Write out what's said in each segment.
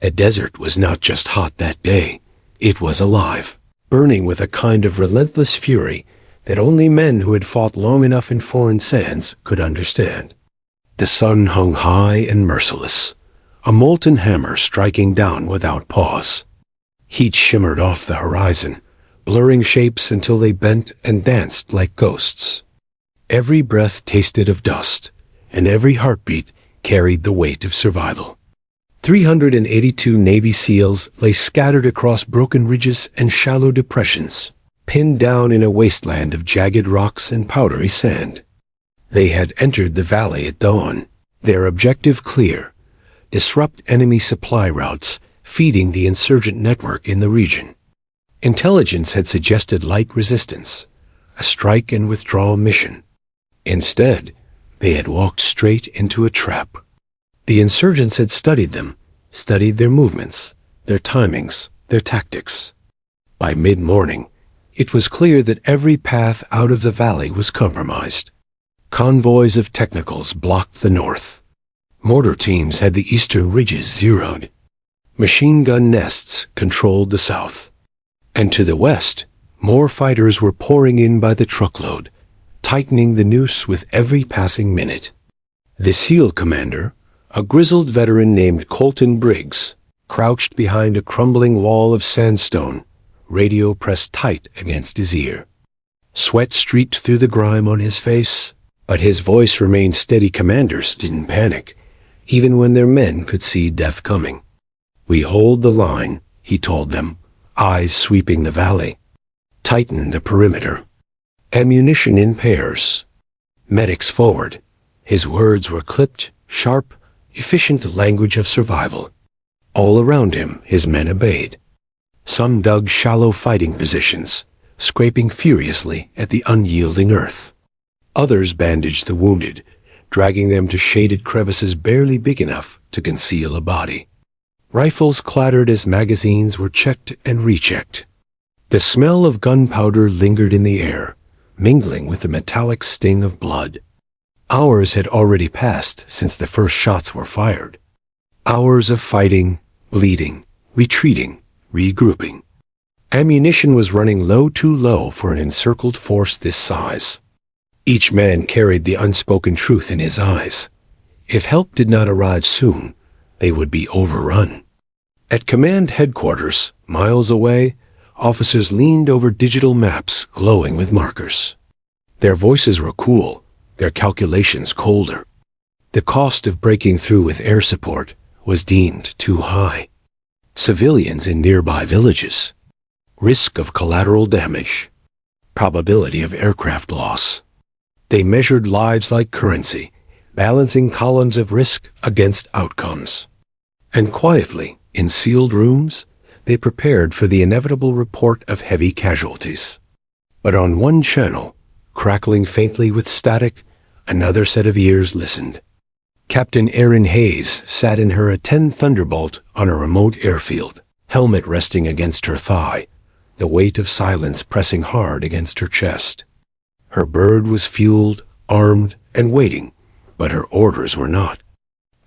A desert was not just hot that day, it was alive, burning with a kind of relentless fury that only men who had fought long enough in foreign sands could understand. The sun hung high and merciless, a molten hammer striking down without pause. Heat shimmered off the horizon, blurring shapes until they bent and danced like ghosts. Every breath tasted of dust, and every heartbeat carried the weight of survival. 382 Navy SEALs lay scattered across broken ridges and shallow depressions, pinned down in a wasteland of jagged rocks and powdery sand. They had entered the valley at dawn, their objective clear: disrupt enemy supply routes, feeding the insurgent network in the region. Intelligence had suggested light resistance, a strike and withdrawal mission. Instead, they had walked straight into a trap. The insurgents had studied them, studied their movements, their timings, their tactics. By mid-morning, it was clear that every path out of the valley was compromised. Convoys of technicals blocked the north. Mortar teams had the eastern ridges zeroed. Machine gun nests controlled the south. And to the west, more fighters were pouring in by the truckload, tightening the noose with every passing minute. The SEAL commander, a grizzled veteran named Colton Briggs, crouched behind a crumbling wall of sandstone, radio pressed tight against his ear. Sweat streaked through the grime on his face, but his voice remained steady. Commanders didn't panic, even when their men could see death coming. "We hold the line," he told them, eyes sweeping the valley. "Tighten the perimeter. Ammunition in pairs. Medics forward." His words were clipped, sharp, efficient language of survival. All around him, his men obeyed. Some dug shallow fighting positions, scraping furiously at the unyielding earth. Others bandaged the wounded, dragging them to shaded crevices barely big enough to conceal a body. Rifles clattered as magazines were checked and rechecked. The smell of gunpowder lingered in the air, mingling with the metallic sting of blood. Hours had already passed since the first shots were fired. Hours of fighting, bleeding, retreating, regrouping. Ammunition was running low, too low for an encircled force this size. Each man carried the unspoken truth in his eyes. If help did not arrive soon, they would be overrun. At command headquarters, miles away, officers leaned over digital maps glowing with markers. Their voices were cool, their calculations colder. The cost of breaking through with air support was deemed too high. Civilians in nearby villages. Risk of collateral damage. Probability of aircraft loss. They measured lives like currency, balancing columns of risk against outcomes. And quietly, in sealed rooms, they prepared for the inevitable report of heavy casualties. But on one channel, crackling faintly with static, another set of ears listened. Captain Erin Hayes sat in her A-10 Thunderbolt on a remote airfield, helmet resting against her thigh, the weight of silence pressing hard against her chest. Her bird was fueled, armed, and waiting, but her orders were not.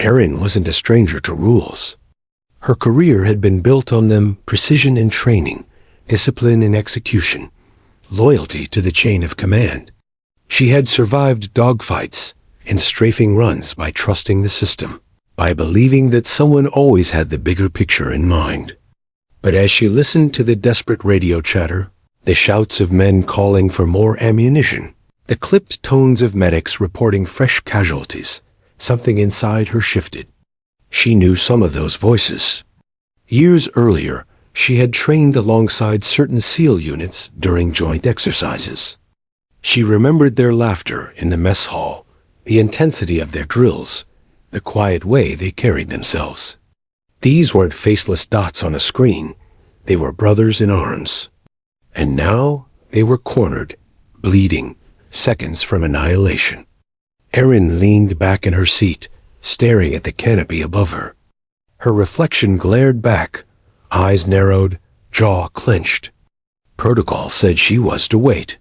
Erin wasn't a stranger to rules. Her career had been built on them: precision in training, discipline in execution, loyalty to the chain of command. She had survived dogfights and strafing runs by trusting the system, by believing that someone always had the bigger picture in mind. But as she listened to the desperate radio chatter, the shouts of men calling for more ammunition, the clipped tones of medics reporting fresh casualties, something inside her shifted. She knew some of those voices. Years earlier, she had trained alongside certain SEAL units during joint exercises. She remembered their laughter in the mess hall, the intensity of their drills, the quiet way they carried themselves. These weren't faceless dots on a screen. They were brothers in arms. And now they were cornered, bleeding, seconds from annihilation. Erin leaned back in her seat, staring at the canopy above her. Her reflection glared back, eyes narrowed, jaw clenched. Protocol said she was to wait.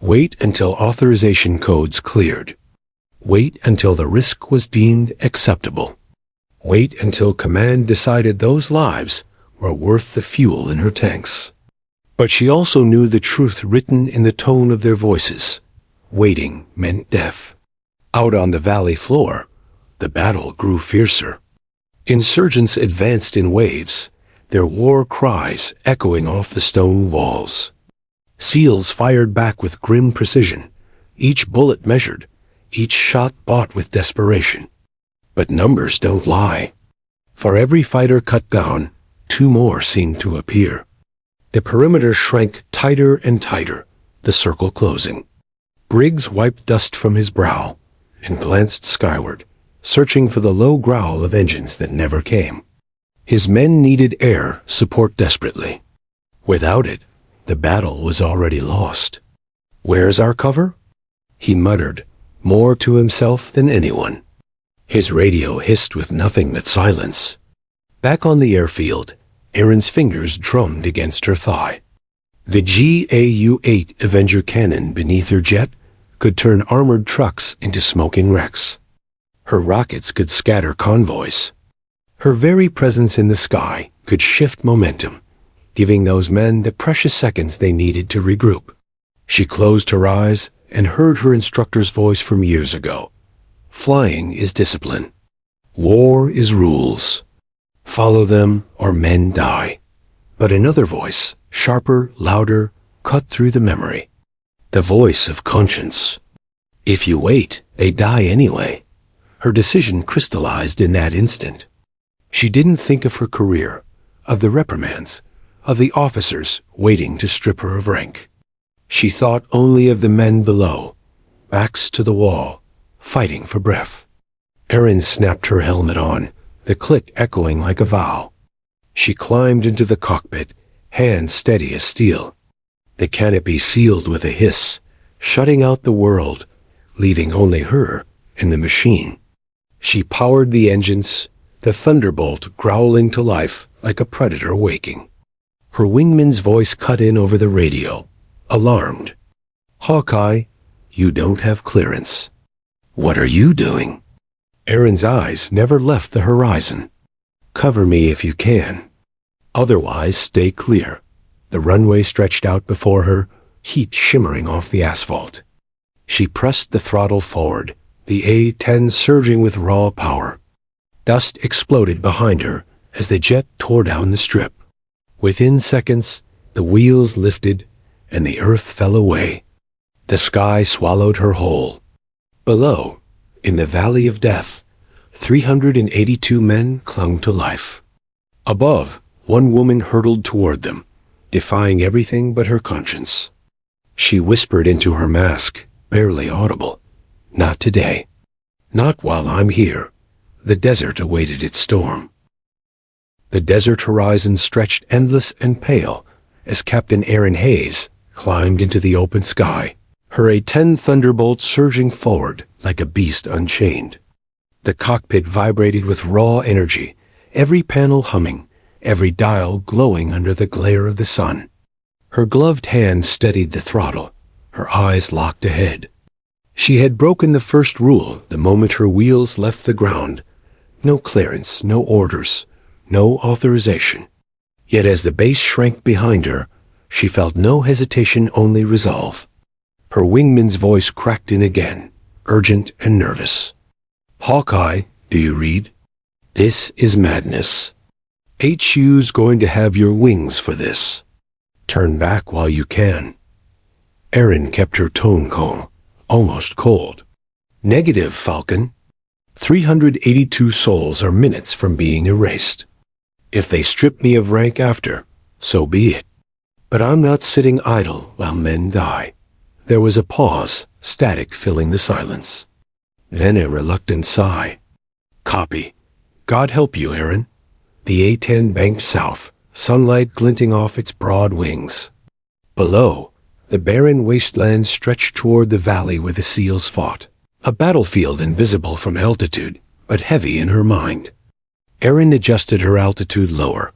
Wait until authorization codes cleared. Wait until the risk was deemed acceptable. Wait until command decided those lives were worth the fuel in her tanks. But she also knew the truth written in the tone of their voices. Waiting meant death. Out on the valley floor, the battle grew fiercer. Insurgents advanced in waves, their war cries echoing off the stone walls. SEALs fired back with grim precision, each bullet measured, each shot bought with desperation. But numbers don't lie. For every fighter cut down, 2 more seemed to appear. The perimeter shrank tighter and tighter, the circle closing. Briggs wiped dust from his brow and glanced skyward, searching for the low growl of engines that never came. His men needed air support desperately. Without it, the battle was already lost. "Where's our cover?" he muttered, more to himself than anyone. His radio hissed with nothing but silence. Back on the airfield, Erin's fingers drummed against her thigh. The GAU-8 Avenger cannon beneath her jet could turn armored trucks into smoking wrecks. Her rockets could scatter convoys. Her very presence in the sky could shift momentum, giving those men the precious seconds they needed to regroup. She closed her eyes and heard her instructor's voice from years ago. Flying is discipline. War is rules. Follow them or men die. But another voice, sharper, louder, cut through the memory. The voice of conscience. If you wait, they die anyway. Her decision crystallized in that instant. She didn't think of her career, of the reprimands, of the officers waiting to strip her of rank. She thought only of the men below, backs to the wall, fighting for breath. Erin snapped her helmet on, the click echoing like a vow. She climbed into the cockpit, hands steady as steel. The canopy sealed with a hiss, shutting out the world, leaving only her and the machine. She powered the engines, the thunderbolt growling to life like a predator waking. Her wingman's voice cut in over the radio, alarmed. "Hawkeye, you don't have clearance." "What are you doing?" Erin's eyes never left the horizon. "Cover me if you can. Otherwise, stay clear." The runway stretched out before her, heat shimmering off the asphalt. She pressed the throttle forward, the A-10 surging with raw power. Dust exploded behind her as the jet tore down the strip. Within seconds, the wheels lifted and the earth fell away. The sky swallowed her whole. Below, in the valley of death, 382 men clung to life. Above, one woman hurtled toward them, defying everything but her conscience. She whispered into her mask, barely audible, "Not today. Not while I'm here." The desert awaited its storm. The desert horizon stretched endless and pale as Captain Erin Hayes climbed into the open sky, her A-10 Thunderbolt surging forward like a beast unchained. The cockpit vibrated with raw energy, every panel humming, every dial glowing under the glare of the sun. Her gloved hand steadied the throttle, her eyes locked ahead. She had broken the first rule the moment her wheels left the ground. No clearance, no orders, no authorization. Yet as the base shrank behind her, she felt no hesitation, only resolve. Her wingman's voice cracked in again, urgent and nervous. "Hawkeye, do you read? This is madness. HU's going to have your wings for this. Turn back while you can." Erin kept her tone calm, almost cold. "Negative, Falcon. 382 souls are minutes from being erased. If they strip me of rank after, so be it. But I'm not sitting idle while men die." There was a pause, static filling the silence. Then a reluctant sigh. "Copy. God help you, Erin." The A-10 banked south, sunlight glinting off its broad wings. Below, the barren wasteland stretched toward the valley where the SEALs fought. A battlefield invisible from altitude, but heavy in her mind. Erin adjusted her altitude lower,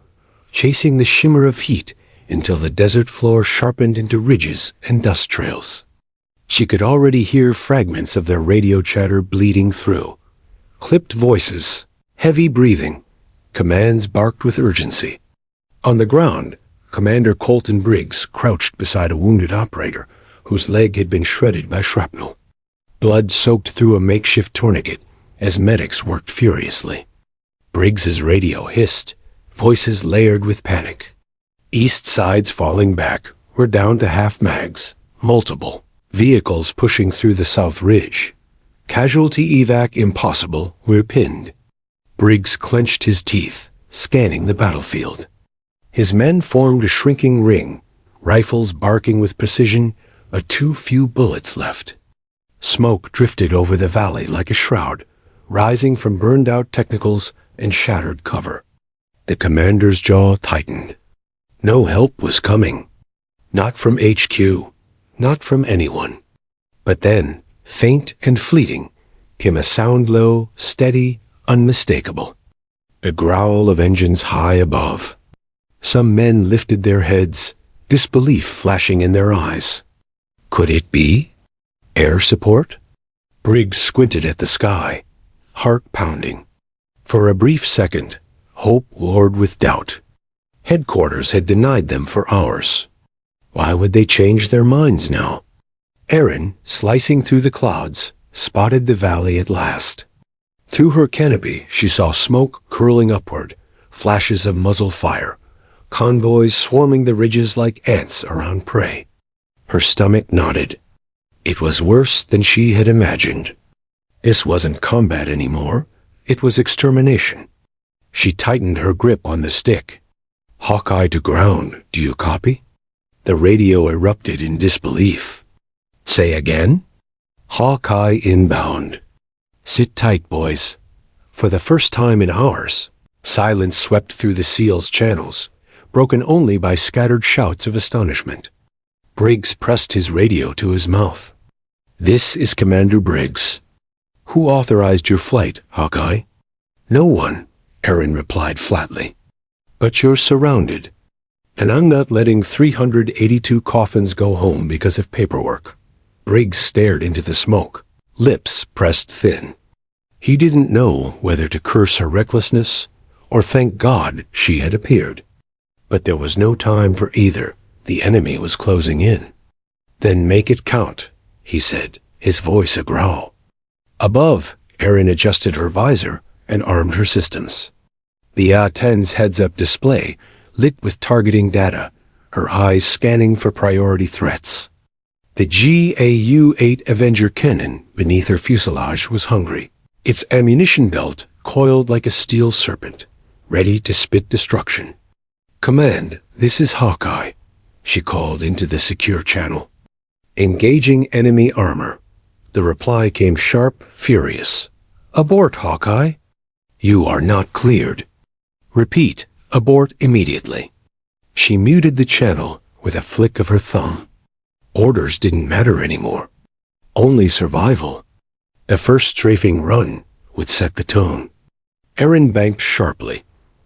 chasing the shimmer of heat until the desert floor sharpened into ridges and dust trails. She could already hear fragments of their radio chatter bleeding through. Clipped voices, Heavy breathing. Commands barked with urgency. On the ground, Commander Colton Briggs crouched beside a wounded operator whose leg had been shredded by shrapnel. Blood soaked through a makeshift tourniquet as medics worked furiously. Briggs's radio hissed, voices layered with panic. East sides falling back. We're down to half mags. Multiple vehicles pushing through the south ridge. Casualty evac impossible. We're pinned. Briggs clenched his teeth, scanning the battlefield. His men formed a shrinking ring, rifles barking with precision, a too few bullets left. Smoke drifted over the valley like a shroud, rising from burned-out technicals and shattered cover. The commander's jaw tightened. No help was coming. Not from HQ, not from anyone. But then, faint and fleeting, came a sound low, steady, unmistakable. A growl of engines high above. Some men lifted their heads, disbelief flashing in their eyes. Could it be? Air support? Briggs squinted at the sky, heart pounding. For a brief second, hope warred with doubt. Headquarters had denied them for hours. Why would they change their minds now? Erin, slicing through the clouds, spotted the valley at last. Through her canopy, she saw smoke curling upward, flashes of muzzle fire, convoys swarming the ridges like ants around prey. Her stomach knotted. It was worse than she had imagined. This wasn't combat anymore. It was extermination. She tightened her grip on the stick. Hawkeye to ground, do you copy? The radio erupted in disbelief. Say again? Hawkeye inbound. Sit tight, boys. For the first time in hours, silence swept through the SEAL's channels, broken only by scattered shouts of astonishment. Briggs pressed his radio to his mouth. This is Commander Briggs. Who authorized your flight, Hawkeye? No one, Erin replied flatly. But you're surrounded. And I'm not letting 382 coffins go home because of paperwork. Briggs stared into the smoke, lips pressed thin. He didn't know whether to curse her recklessness or thank God she had appeared. But there was no time for either. The enemy was closing in. Then make it count, he said, his voice a growl. Above, Erin adjusted her visor and armed her systems. The A-10's heads-up display lit with targeting data, her eyes scanning for priority threats. The GAU-8 Avenger cannon beneath her fuselage was hungry, its ammunition belt coiled like a steel serpent, ready to spit destruction. Command, this is Hawkeye, she called into the secure channel. Engaging enemy armor. The reply came sharp, furious. Abort, Hawkeye. You are not cleared. Repeat, abort immediately. She muted the channel with a flick of her thumb. Orders didn't matter anymore. Only survival. The first strafing run would set the tone. Erin banked sharply,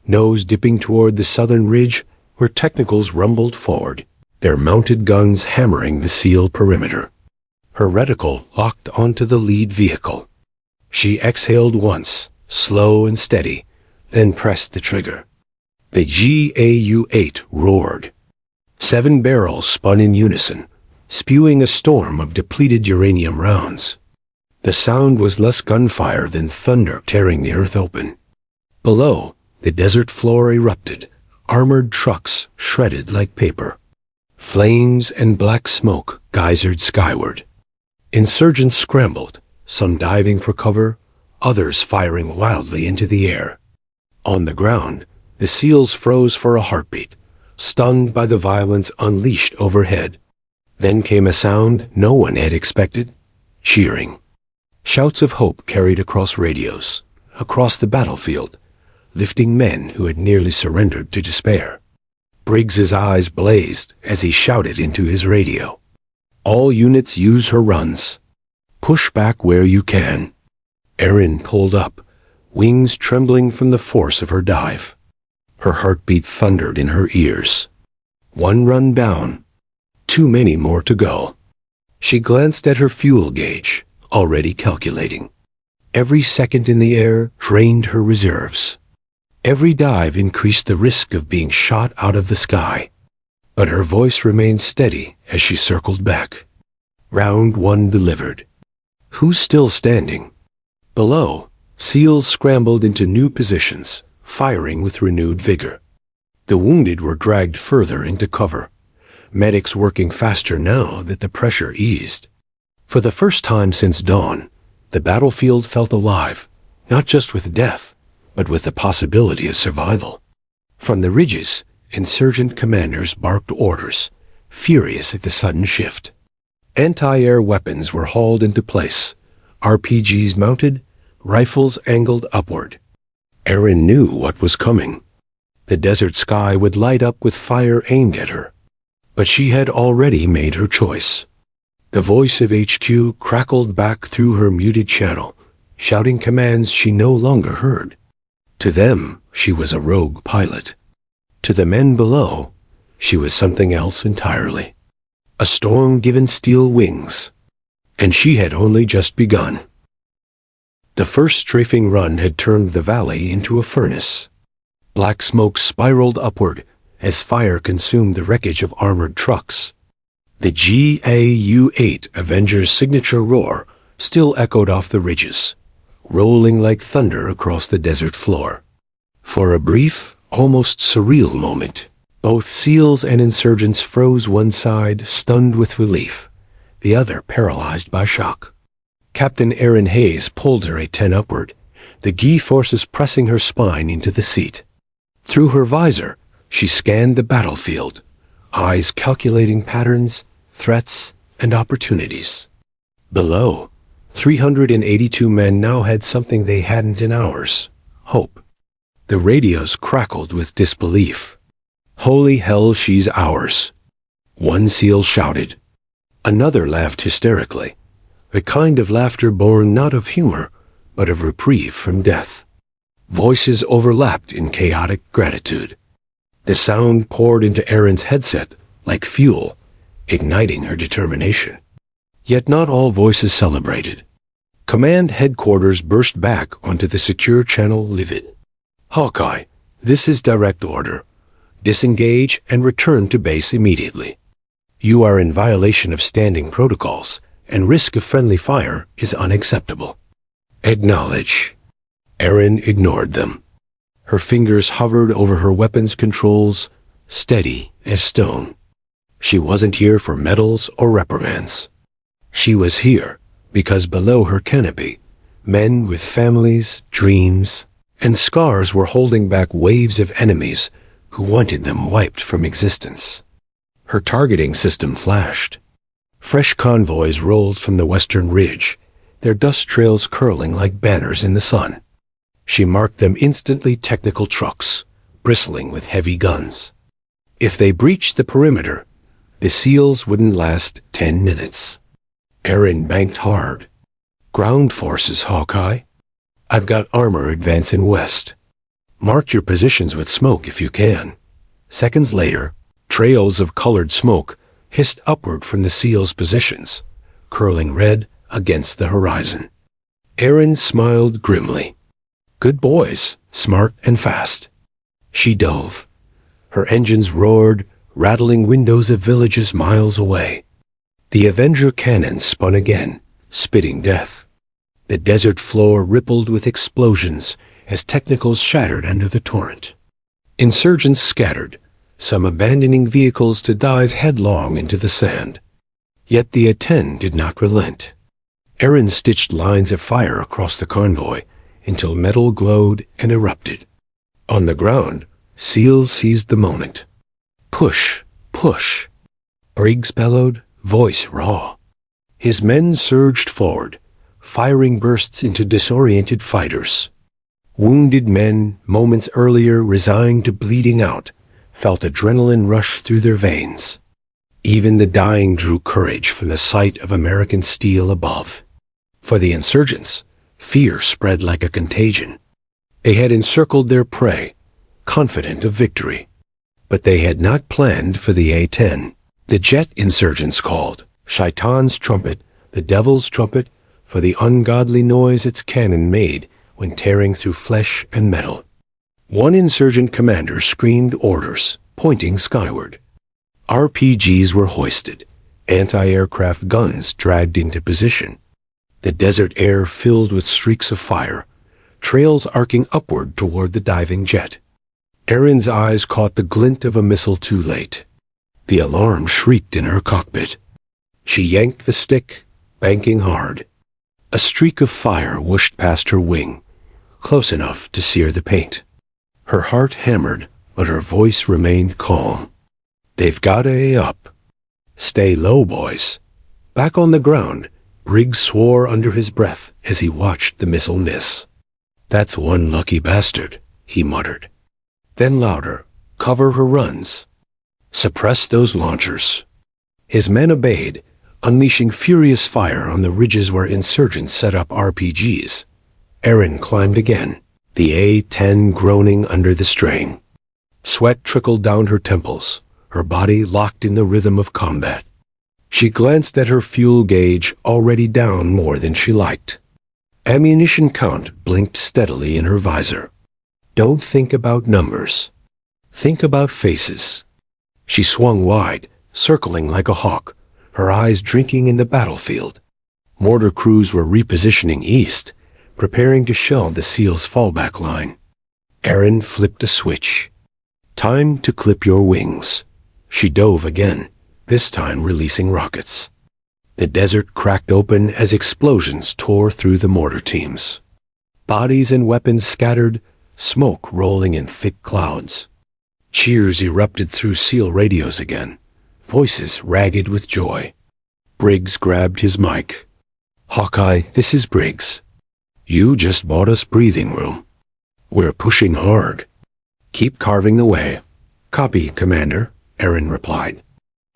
nose dipping toward the southern ridge where technicals rumbled forward, their mounted guns hammering the SEAL perimeter. Her reticle locked onto the lead vehicle. She exhaled once, slow and steady, then pressed the trigger. The GAU-8 roared. 7 barrels spun in unison, spewing a storm of depleted uranium rounds. The sound was less gunfire than thunder tearing the earth open. Below, the desert floor erupted, armored trucks shredded like paper. Flames and black smoke geysered skyward. Insurgents scrambled, some diving for cover, others firing wildly into the air. On the ground, the SEALs froze for a heartbeat, stunned by the violence unleashed overhead. Then came a sound no one had expected, cheering. Shouts of hope carried across radios, across the battlefield, lifting men who had nearly surrendered to despair. Briggs's eyes blazed as he shouted into his radio. All units use her runs. Push back where you can. Erin pulled up, wings trembling from the force of her dive. Her heartbeat thundered in her ears. One run down. Too many more to go. She glanced at her fuel gauge, already calculating. Every second in the air drained her reserves. Every dive increased the risk of being shot out of the sky. But her voice remained steady as she circled back. Round 1 delivered. Who's still standing? Below, SEALs scrambled into new positions, firing with renewed vigor. The wounded were dragged further into cover, medics working faster now that the pressure eased. For the first time since dawn, the battlefield felt alive, not just with death, but with the possibility of survival. From the ridges, insurgent commanders barked orders, furious at the sudden shift. Anti-air weapons were hauled into place, RPGs mounted, rifles angled upward. Erin knew what was coming. The desert sky would light up with fire aimed at her. But she had already made her choice. The voice of HQ crackled back through her muted channel, shouting commands she no longer heard. To them, she was a rogue pilot. To the men below, she was something else entirely. A storm given steel wings. And she had only just begun. The first strafing run had turned the valley into a furnace. Black smoke spiraled upward as fire consumed the wreckage of armored trucks. The GAU-8 Avenger's signature roar still echoed off the ridges, rolling like thunder across the desert floor. For a brief, almost surreal moment, both SEALs and insurgents froze, one side stunned with relief, the other paralyzed by shock. Captain Erin Hayes pulled her A-10 upward, the gi forces pressing her spine into the seat. Through her visor, she scanned the battlefield, eyes calculating patterns, threats, and opportunities. Below, 382 men now had something they hadn't in hours: hope. The radios crackled with disbelief. "Holy hell, she's ours!" One SEAL shouted. Another laughed hysterically, the kind of laughter born not of humor, but of reprieve from death. Voices overlapped in chaotic gratitude. The sound poured into Erin's headset like fuel, igniting her determination. Yet not all voices celebrated. Command headquarters burst back onto the secure channel livid. "Hawkeye, this is direct order. Disengage and return to base immediately. You are in violation of standing protocols, and risk of friendly fire is unacceptable." "Acknowledge." Erin ignored them. Her fingers hovered over her weapons controls, steady as stone. She wasn't here for medals or reprimands. She was here because below her canopy, men with families, dreams, and scars were holding back waves of enemies who wanted them wiped from existence. Her targeting system flashed. Fresh convoys rolled from the western ridge, their dust trails curling like banners in the sun. She marked them instantly: technical trucks, bristling with heavy guns. If they breached the perimeter, the SEALs wouldn't last 10 minutes. Erin banked hard. "Ground forces, Hawkeye. I've got armor advancing west. Mark your positions with smoke if you can." Seconds later, trails of colored smoke hissed upward from the SEALs' positions, curling red against the horizon. Erin smiled grimly. Good boys, smart and fast. She dove. Her engines roared, rattling windows of villages miles away. The Avenger cannons spun again, spitting death. The desert floor rippled with explosions as technicals shattered under the torrent. Insurgents scattered, some abandoning vehicles to dive headlong into the sand. Yet the A-10 did not relent. Erin stitched lines of fire across the convoy until metal glowed and erupted. On the ground, SEALs seized the moment. "Push, push!" Briggs bellowed, voice raw. His men surged forward, firing bursts into disoriented fighters. Wounded men, moments earlier resigned to bleeding out, felt adrenaline rush through their veins. Even the dying drew courage from the sight of American steel above. For the insurgents, fear spread like a contagion. They had encircled their prey, confident of victory. But they had not planned for the A-10. The jet insurgents called, Shaitan's trumpet, the devil's trumpet, for the ungodly noise its cannon made when tearing through flesh and metal. One insurgent commander screamed orders, pointing skyward. RPGs were hoisted, anti-aircraft guns dragged into position. The desert air filled with streaks of fire, trails arcing upward toward the diving jet. Erin's eyes caught the glint of a missile too late. The alarm shrieked in her cockpit. She yanked the stick, banking hard. A streak of fire whooshed past her wing, close enough to sear the paint. Her heart hammered, but her voice remained calm. "They've got A up. Stay low, boys." Back on the ground, Briggs swore under his breath as he watched the missile miss. "That's one lucky bastard," he muttered. Then louder, "Cover her runs. Suppress those launchers." His men obeyed, unleashing furious fire on the ridges where insurgents set up RPGs. Erin climbed again, the A-10 groaning under the strain. Sweat trickled down her temples, her body locked in the rhythm of combat. She glanced at her fuel gauge, already down more than she liked. Ammunition count blinked steadily in her visor. Don't think about numbers. Think about faces. She swung wide, circling like a hawk, her eyes drinking in the battlefield. Mortar crews were repositioning east, preparing to shell the SEAL's fallback line. Erin flipped a switch. Time to clip your wings. She dove again, this time releasing rockets. The desert cracked open as explosions tore through the mortar teams. Bodies and weapons scattered, smoke rolling in thick clouds. Cheers erupted through SEAL radios again, voices ragged with joy. Briggs grabbed his mic. "Hawkeye, this is Briggs. You just bought us breathing room. We're pushing hard. Keep carving the way." "Copy, Commander," Erin replied.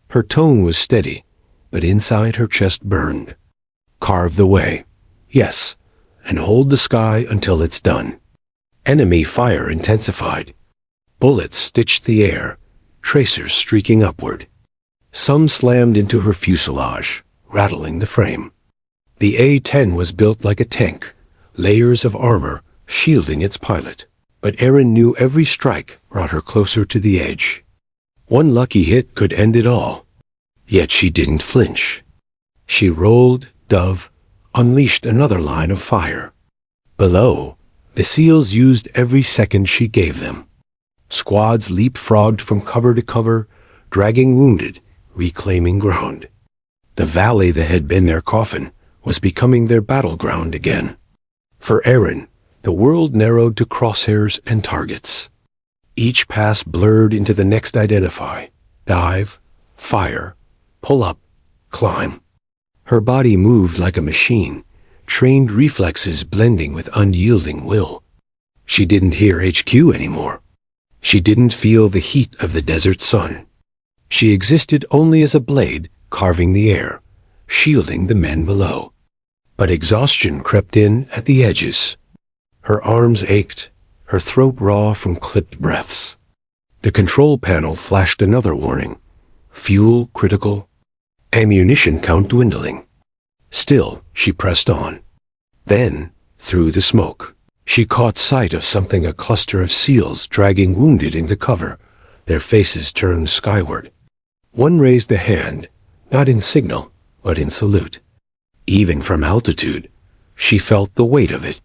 Her tone was steady, but inside her chest burned. "Carve the way. Yes, and hold the sky until it's done." Enemy fire intensified. Bullets stitched the air, tracers streaking upward. Some slammed into her fuselage, rattling the frame. The A-10 was built like a tank, layers of armor shielding its pilot. But Erin knew every strike brought her closer to the edge. One lucky hit could end it all. Yet she didn't flinch. She rolled, dove, unleashed another line of fire. Below, the SEALs used every second she gave them. Squads leapfrogged from cover to cover, dragging wounded, reclaiming ground. The valley that had been their coffin was becoming their battleground again. For Erin, the world narrowed to crosshairs and targets. Each pass blurred into the next identify. Dive, fire, pull up, climb. Her body moved like a machine, trained reflexes blending with unyielding will. She didn't hear HQ anymore. She didn't feel the heat of the desert sun. She existed only as a blade carving the air, shielding the men below. But exhaustion crept in at the edges. Her arms ached, her throat raw from clipped breaths. The control panel flashed another warning. Fuel critical, ammunition count dwindling. Still, she pressed on. Then, through the smoke, she caught sight of something, a cluster of SEALs dragging wounded into cover, their faces turned skyward. One raised a hand, not in signal, but in salute. Even from altitude, she felt the weight of it.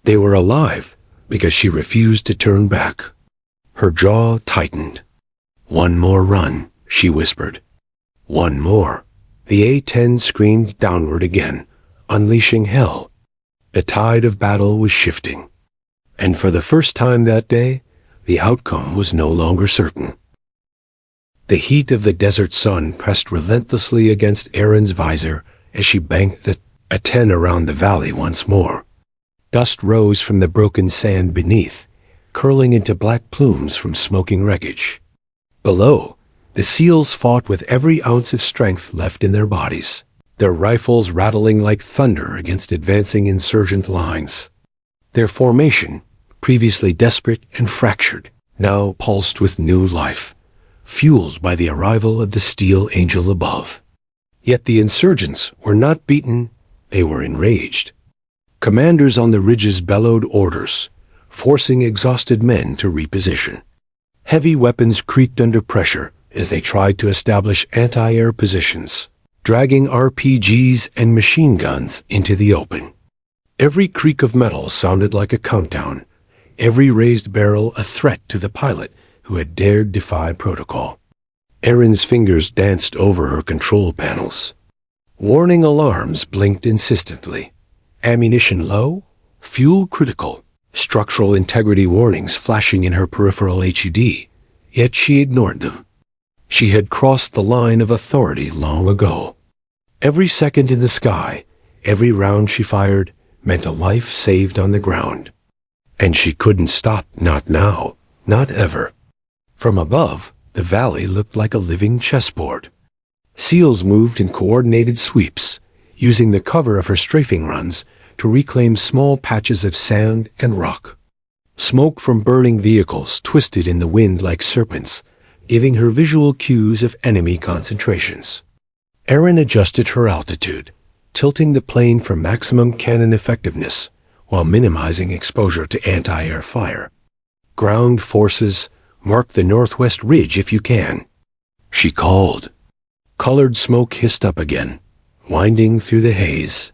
They were alive because she refused to turn back. Her jaw tightened. "One more run," she whispered. "One more." The A-10 screamed downward again, unleashing hell. The tide of battle was shifting. And for the first time that day, the outcome was no longer certain. The heat of the desert sun pressed relentlessly against Erin's visor as she banked the A-10 around the valley once more. Dust rose from the broken sand beneath, curling into black plumes from smoking wreckage. Below, the SEALs fought with every ounce of strength left in their bodies, their rifles rattling like thunder against advancing insurgent lines. Their formation, previously desperate and fractured, now pulsed with new life, fueled by the arrival of the steel angel above. Yet the insurgents were not beaten, They were enraged. Commanders on the ridges bellowed orders, forcing exhausted men to reposition. Heavy weapons creaked under pressure as they tried to establish anti-air positions, dragging RPGs and machine guns into the open. Every creak of metal sounded like a countdown, every raised barrel a threat to the pilot who had dared defy protocol. Erin's fingers danced over her control panels. Warning alarms blinked insistently. Ammunition low, fuel critical, structural integrity warnings flashing in her peripheral HUD, yet she ignored them. She had crossed the line of authority long ago. Every second in the sky, every round she fired, meant a life saved on the ground. And she couldn't stop, not now, not ever. From above, the valley looked like a living chessboard. SEALs moved in coordinated sweeps, using the cover of her strafing runs to reclaim small patches of sand and rock. Smoke from burning vehicles twisted in the wind like serpents, giving her visual cues of enemy concentrations. Erin adjusted her altitude, tilting the plane for maximum cannon effectiveness while minimizing exposure to anti-air fire. Ground forces, mark the northwest ridge if you can, she called. Colored smoke hissed up again, winding through the haze.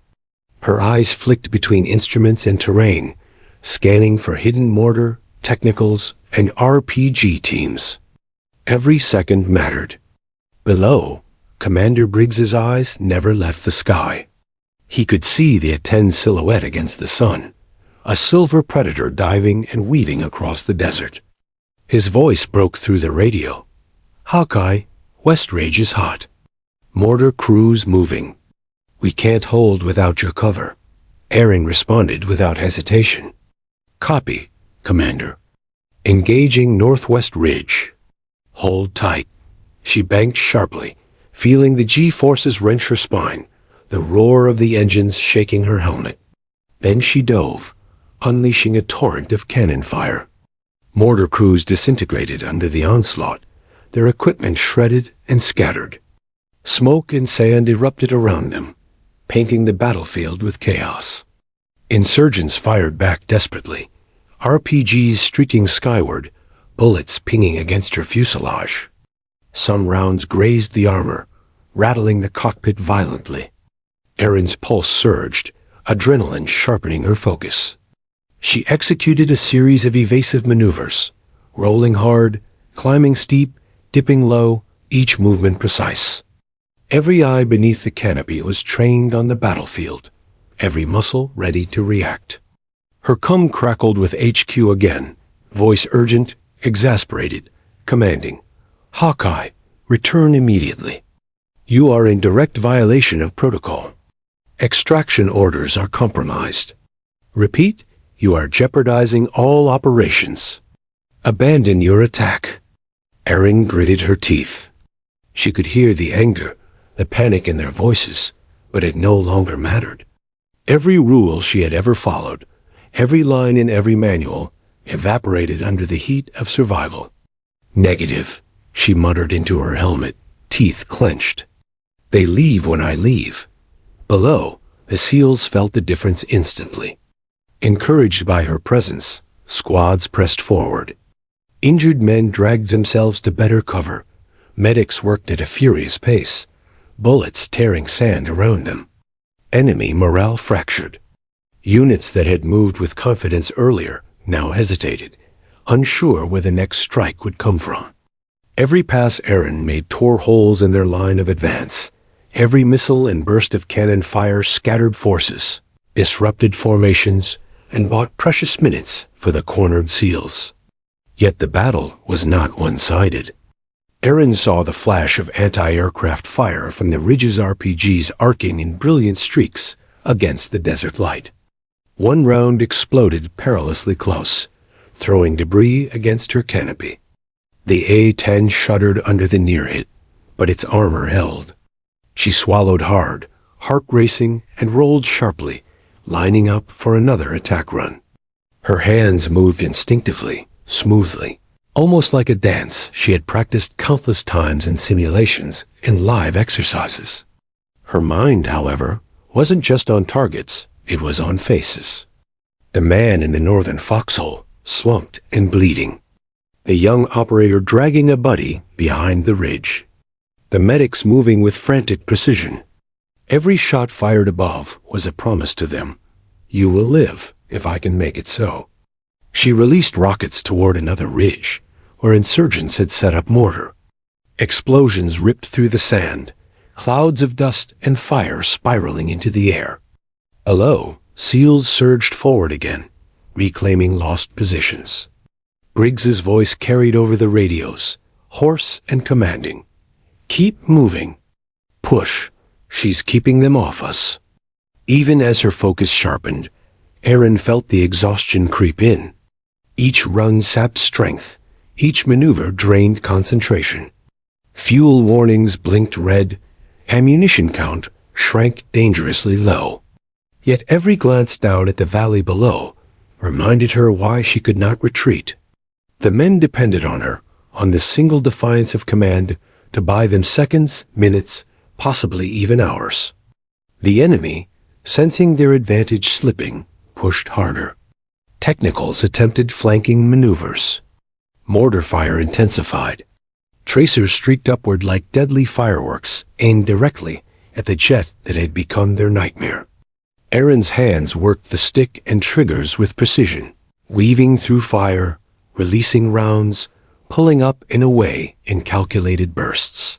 Her eyes flicked between instruments and terrain, scanning for hidden mortar, technicals, and RPG teams. Every second mattered. Below, Commander Briggs's eyes never left the sky. He could see the A-10 silhouette against the sun, a silver predator diving and weaving across the desert. His voice broke through the radio. "Hawkeye, West Ridge is hot. Mortar crews moving. We can't hold without your cover." Erin responded without hesitation. "Copy, Commander. Engaging Northwest Ridge. Hold tight." She banked sharply, feeling the G-forces wrench her spine, the roar of the engines shaking her helmet. Then she dove, unleashing a torrent of cannon fire. Mortar crews disintegrated under the onslaught, their equipment shredded and scattered. Smoke and sand erupted around them, painting the battlefield with chaos. Insurgents fired back desperately, RPGs streaking skyward, bullets pinging against her fuselage. Some rounds grazed the armor, rattling the cockpit violently. Erin's pulse surged, adrenaline sharpening her focus. She executed a series of evasive maneuvers, rolling hard, climbing steep, dipping low, each movement precise. Every eye beneath the canopy was trained on the battlefield, every muscle ready to react. Her cum crackled with HQ again, voice urgent, exasperated, commanding. "Hawkeye, return immediately. You are in direct violation of protocol. Extraction orders are compromised. Repeat, you are jeopardizing all operations. Abandon your attack." Erin gritted her teeth. She could hear the anger, the panic in their voices, but it no longer mattered. Every rule she had ever followed, every line in every manual, evaporated under the heat of survival. "Negative," she muttered into her helmet, teeth clenched. "They leave when I leave." Below, the SEALs felt the difference instantly. Encouraged by her presence, squads pressed forward. Injured men dragged themselves to better cover. Medics worked at a furious pace, bullets tearing sand around them. Enemy morale fractured. Units that had moved with confidence earlier now hesitated, unsure where the next strike would come from. Every pass Erin made tore holes in their line of advance. Every missile and burst of cannon fire scattered forces, disrupted formations, and bought precious minutes for the cornered SEALs. Yet the battle was not one-sided. Erin saw the flash of anti-aircraft fire from the ridge's RPGs arcing in brilliant streaks against the desert light. One round exploded perilously close, throwing debris against her canopy. The A-10 shuddered under the near hit, but its armor held. She swallowed hard, heart racing, and rolled sharply, lining up for another attack run. Her hands moved instinctively, smoothly, almost like a dance she had practiced countless times in simulations and live exercises. Her mind, however, wasn't just on targets, it was on faces. The man in the northern foxhole, slumped and bleeding. The young operator dragging a buddy behind the ridge. The medics moving with frantic precision. Every shot fired above was a promise to them. You will live, if I can make it so. She released rockets toward another ridge, where insurgents had set up mortar. Explosions ripped through the sand, clouds of dust and fire spiraling into the air. Below, SEALs surged forward again, reclaiming lost positions. Briggs's voice carried over the radios, hoarse and commanding. Keep moving. Push. She's keeping them off us. Even as her focus sharpened, Erin felt the exhaustion creep in. Each run sapped strength, each maneuver drained concentration. Fuel warnings blinked red, ammunition count shrank dangerously low. Yet every glance down at the valley below reminded her why she could not retreat. The men depended on her, on this single defiance of command, to buy them seconds, minutes, possibly even hours. The enemy, sensing their advantage slipping, pushed harder. Technicals attempted flanking maneuvers. Mortar fire intensified. Tracers streaked upward like deadly fireworks, aimed directly at the jet that had become their nightmare. Erin's hands worked the stick and triggers with precision, weaving through fire, releasing rounds, pulling up and away in calculated bursts.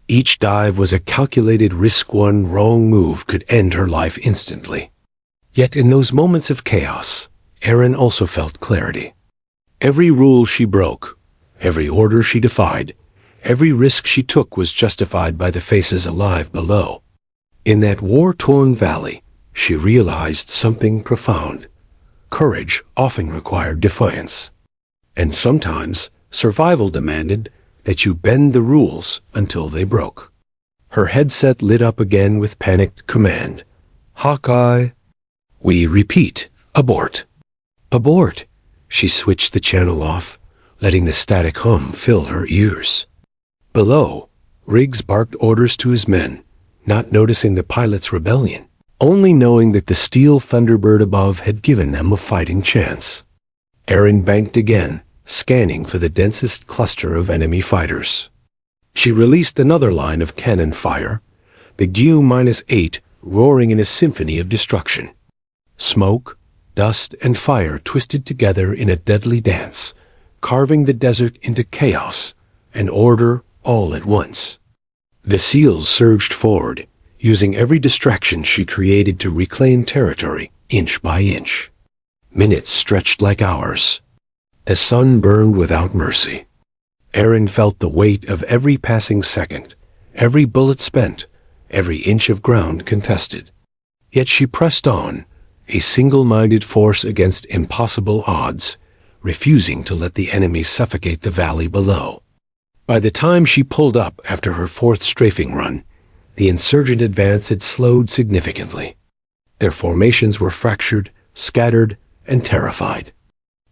Each dive was a calculated risk. One wrong move could end her life instantly. Yet in those moments of chaos, Erin also felt clarity. Every rule she broke, every order she defied, every risk she took was justified by the faces alive below. In that war-torn valley, she realized something profound. Courage often required defiance. And sometimes, survival demanded that you bend the rules until they broke. Her headset lit up again with panicked command. Hawkeye. We repeat, abort. Abort. She switched the channel off, letting the static hum fill her ears. Below, Riggs barked orders to his men, not noticing the pilot's rebellion, only knowing that the steel Thunderbird above had given them a fighting chance. Erin banked again, scanning for the densest cluster of enemy fighters. She released another line of cannon fire, the GU-8 roaring in a symphony of destruction. Smoke, dust, and fire twisted together in a deadly dance, carving the desert into chaos and order all at once. The SEALs surged forward, using every distraction she created to reclaim territory inch by inch. Minutes stretched like hours. The sun burned without mercy. Erin felt the weight of every passing second, every bullet spent, every inch of ground contested. Yet she pressed on, a single-minded force against impossible odds, refusing to let the enemy suffocate the valley below. By the time she pulled up after her fourth strafing run, the insurgent advance had slowed significantly. Their formations were fractured, scattered, and terrified.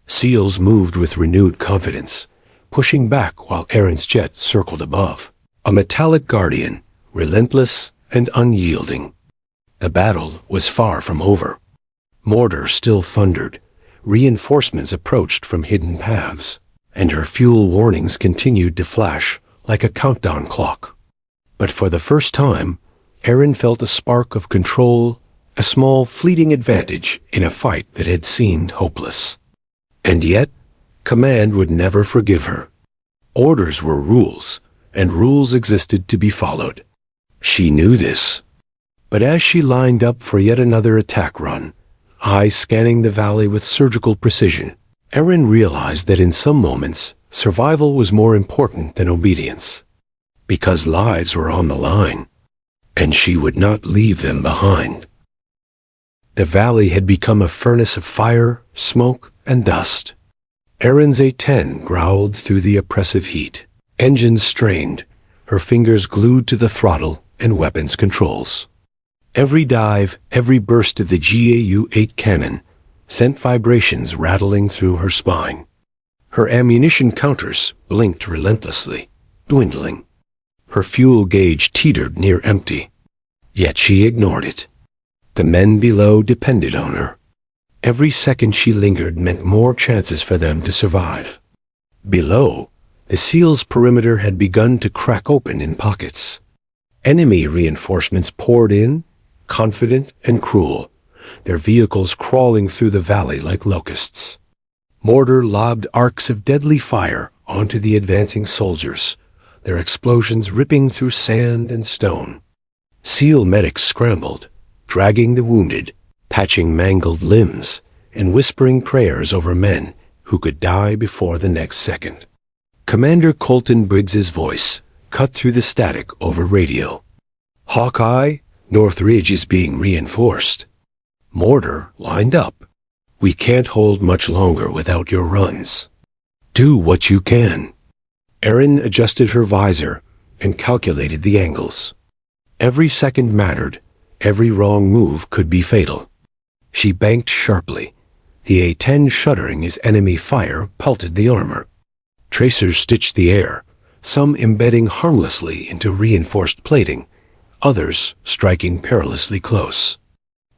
SEALs moved with renewed confidence, pushing back while Erin's jet circled above, a metallic guardian, relentless and unyielding. The battle was far from over. Mortar still thundered, reinforcements approached from hidden paths, and her fuel warnings continued to flash like a countdown clock. But for the first time, Erin felt a spark of control, a small fleeting advantage in a fight that had seemed hopeless. And yet, command would never forgive her. Orders were rules, and rules existed to be followed. She knew this. But as she lined up for yet another attack run, eyes scanning the valley with surgical precision, Erin realized that in some moments, survival was more important than obedience. Because lives were on the line, and she would not leave them behind. The valley had become a furnace of fire, smoke, and dust. Erin's A-10 growled through the oppressive heat. Engines strained, her fingers glued to the throttle and weapons controls. Every dive, every burst of the GAU-8 cannon sent vibrations rattling through her spine. Her ammunition counters blinked relentlessly, dwindling. Her fuel gauge teetered near empty. Yet she ignored it. The men below depended on her. Every second she lingered meant more chances for them to survive. Below, the SEAL's perimeter had begun to crack open in pockets. Enemy reinforcements poured in, confident and cruel, their vehicles crawling through the valley like locusts. Mortar lobbed arcs of deadly fire onto the advancing soldiers, their explosions ripping through sand and stone. SEAL medics scrambled, dragging the wounded, patching mangled limbs, and whispering prayers over men who could die before the next second. Commander Colton Briggs's voice cut through the static over radio. "Hawkeye, North Ridge is being reinforced. Mortar lined up. We can't hold much longer without your runs. Do what you can." Erin adjusted her visor and calculated the angles. Every second mattered. Every wrong move could be fatal. She banked sharply, the A-10 shuddering as enemy fire pelted the armor. Tracers stitched the air, some embedding harmlessly into reinforced plating, others striking perilously close.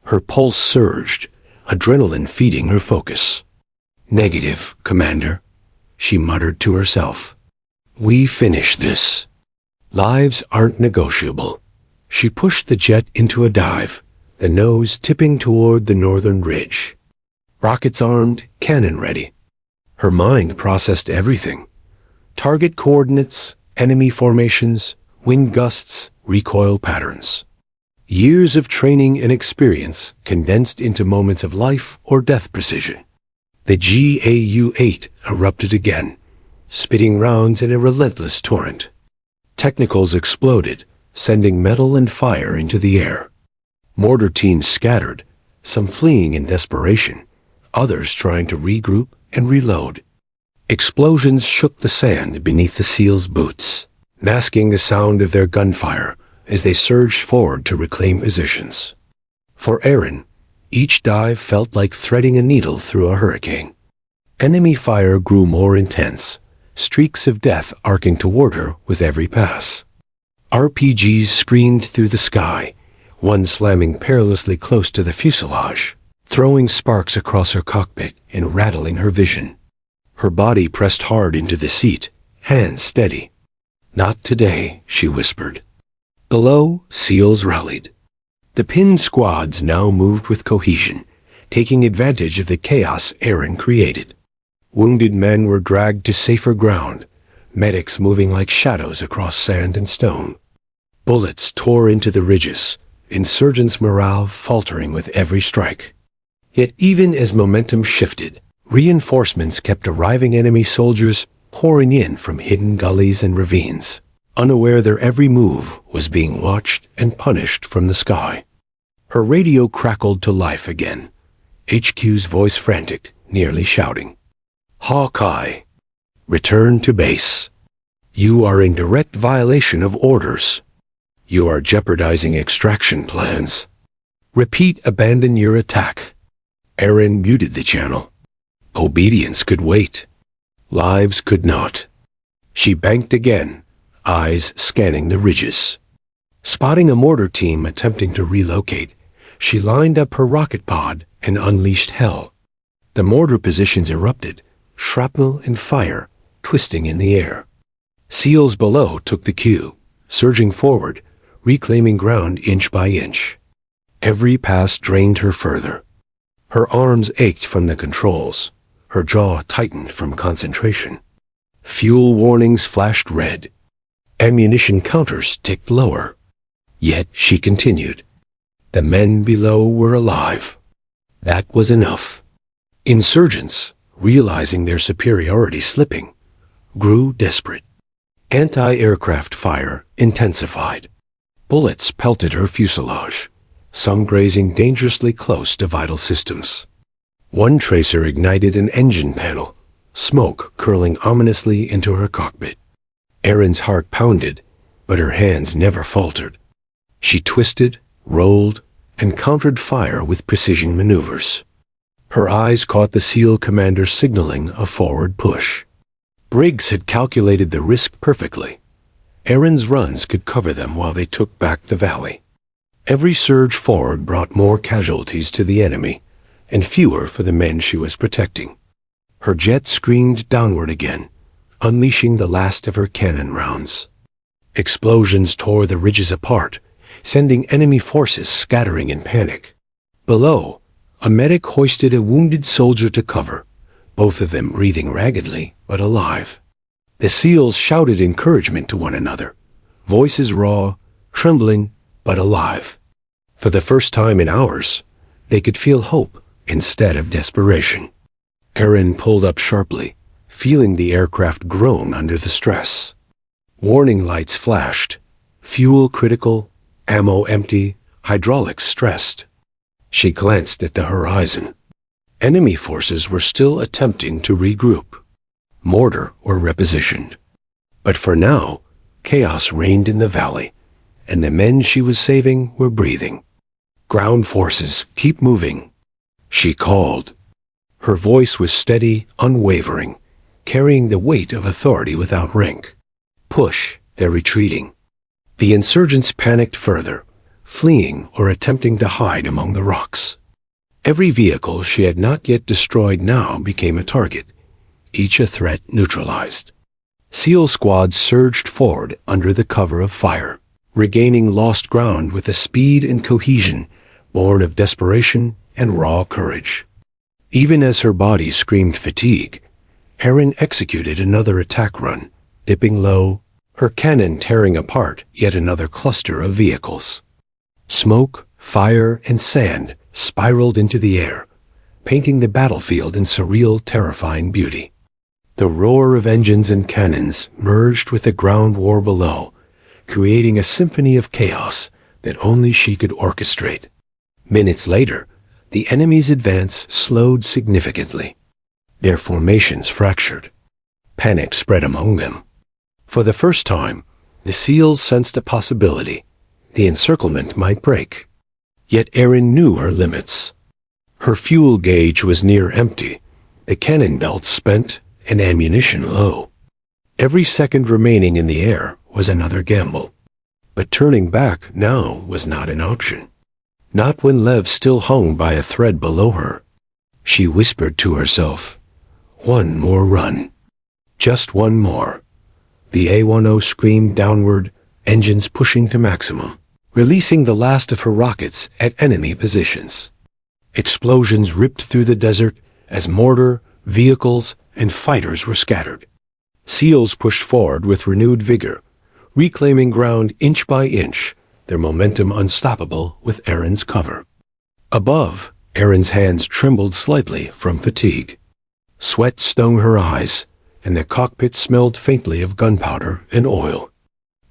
Her pulse surged, adrenaline feeding her focus. "Negative, Commander," she muttered to herself. "We finish this. Lives aren't negotiable." She pushed the jet into a dive, the nose tipping toward the northern ridge. Rockets armed, cannon ready. Her mind processed everything. Target coordinates, enemy formations, wind gusts, recoil patterns. Years of training and experience condensed into moments of life or death precision. The GAU-8 erupted again, spitting rounds in a relentless torrent. Technicals exploded, sending metal and fire into the air. Mortar teams scattered, some fleeing in desperation, others trying to regroup and reload. Explosions shook the sand beneath the SEALs' boots, masking the sound of their gunfire as they surged forward to reclaim positions. For Erin, each dive felt like threading a needle through a hurricane. Enemy fire grew more intense, streaks of death arcing toward her with every pass. RPGs screamed through the sky, one slamming perilously close to the fuselage, throwing sparks across her cockpit and rattling her vision. Her body pressed hard into the seat, hands steady. "Not today," she whispered. Below, SEALs rallied. The pinned squads now moved with cohesion, taking advantage of the chaos Erin created. Wounded men were dragged to safer ground, medics moving like shadows across sand and stone. Bullets tore into the ridges, insurgents' morale faltering with every strike. Yet even as momentum shifted, reinforcements kept arriving, enemy soldiers pouring in from hidden gullies and ravines, unaware their every move was being watched and punished from the sky. Her radio crackled to life again, HQ's voice frantic, nearly shouting. "Hawkeye, return to base. You are in direct violation of orders. You are jeopardizing extraction plans. Repeat, abandon your attack." Erin muted the channel. Obedience could wait. Lives could not. She banked again, eyes scanning the ridges. Spotting a mortar team attempting to relocate, she lined up her rocket pod and unleashed hell. The mortar positions erupted, shrapnel and fire twisting in the air. SEALs below took the cue, surging forward, reclaiming ground inch by inch. Every pass drained her further. Her arms ached from the controls, her jaw tightened from concentration. Fuel warnings flashed red. Ammunition counters ticked lower. Yet she continued. The men below were alive. That was enough. Insurgents, realizing their superiority slipping, grew desperate. Anti-aircraft fire intensified. Bullets pelted her fuselage, some grazing dangerously close to vital systems. One tracer ignited an engine panel, smoke curling ominously into her cockpit. Erin's heart pounded, but her hands never faltered. She twisted, rolled, and countered fire with precision maneuvers. Her eyes caught the SEAL commander signaling a forward push. Briggs had calculated the risk perfectly. Erin's runs could cover them while they took back the valley. Every surge forward brought more casualties to the enemy, and fewer for the men she was protecting. Her jet screamed downward again, unleashing the last of her cannon rounds. Explosions tore the ridges apart, sending enemy forces scattering in panic. Below, a medic hoisted a wounded soldier to cover, both of them breathing raggedly but alive. The SEALs shouted encouragement to one another, voices raw, trembling, but alive. For the first time in hours, they could feel hope instead of desperation. Erin pulled up sharply, feeling the aircraft groan under the stress. Warning lights flashed, fuel critical, ammo empty, hydraulics stressed. She glanced at the horizon. Enemy forces were still attempting to regroup. Mortar were repositioned. But for now, chaos reigned in the valley, and the men she was saving were breathing. Ground forces, keep moving, she called. Her voice was steady, unwavering, carrying the weight of authority without rank. Push, they're retreating. The insurgents panicked further, fleeing or attempting to hide among the rocks. Every vehicle she had not yet destroyed now became a target, each a threat neutralized. SEAL squads surged forward under the cover of fire, regaining lost ground with a speed and cohesion born of desperation and raw courage. Even as her body screamed fatigue, Erin executed another attack run, dipping low, her cannon tearing apart yet another cluster of vehicles. Smoke, fire, and sand spiraled into the air, painting the battlefield in surreal, terrifying beauty. The roar of engines and cannons merged with the ground war below, creating a symphony of chaos that only she could orchestrate. Minutes later, the enemy's advance slowed significantly. Their formations fractured. Panic spread among them. For the first time, the SEALs sensed a possibility. The encirclement might break. Yet Erin knew her limits. Her fuel gauge was near empty, the cannon belts spent, and ammunition low. Every second remaining in the air was another gamble. But turning back now was not an option. Not when Lev still hung by a thread below her. She whispered to herself, "One more run. Just one more." The A-10 screamed downward, engines pushing to maximum, releasing the last of her rockets at enemy positions. Explosions ripped through the desert as mortar, vehicles, and fighters were scattered. SEALs pushed forward with renewed vigor, reclaiming ground inch by inch, their momentum unstoppable with Erin's cover. Above, Erin's hands trembled slightly from fatigue. Sweat stung her eyes, and the cockpit smelled faintly of gunpowder and oil.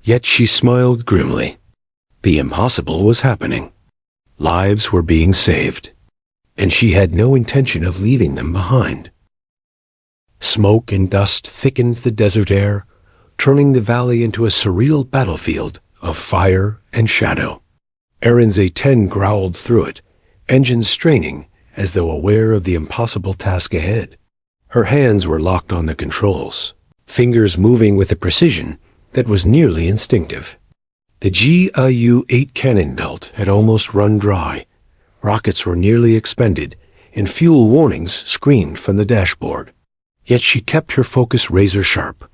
Yet she smiled grimly. The impossible was happening. Lives were being saved, and she had no intention of leaving them behind. Smoke and dust thickened the desert air, turning the valley into a surreal battlefield of fire and shadow. Erin's A-10 growled through it, engines straining as though aware of the impossible task ahead. Her hands were locked on the controls, fingers moving with a precision that was nearly instinctive. The GIU-8 cannon belt had almost run dry. Rockets were nearly expended, and fuel warnings screamed from the dashboard. Yet she kept her focus razor sharp.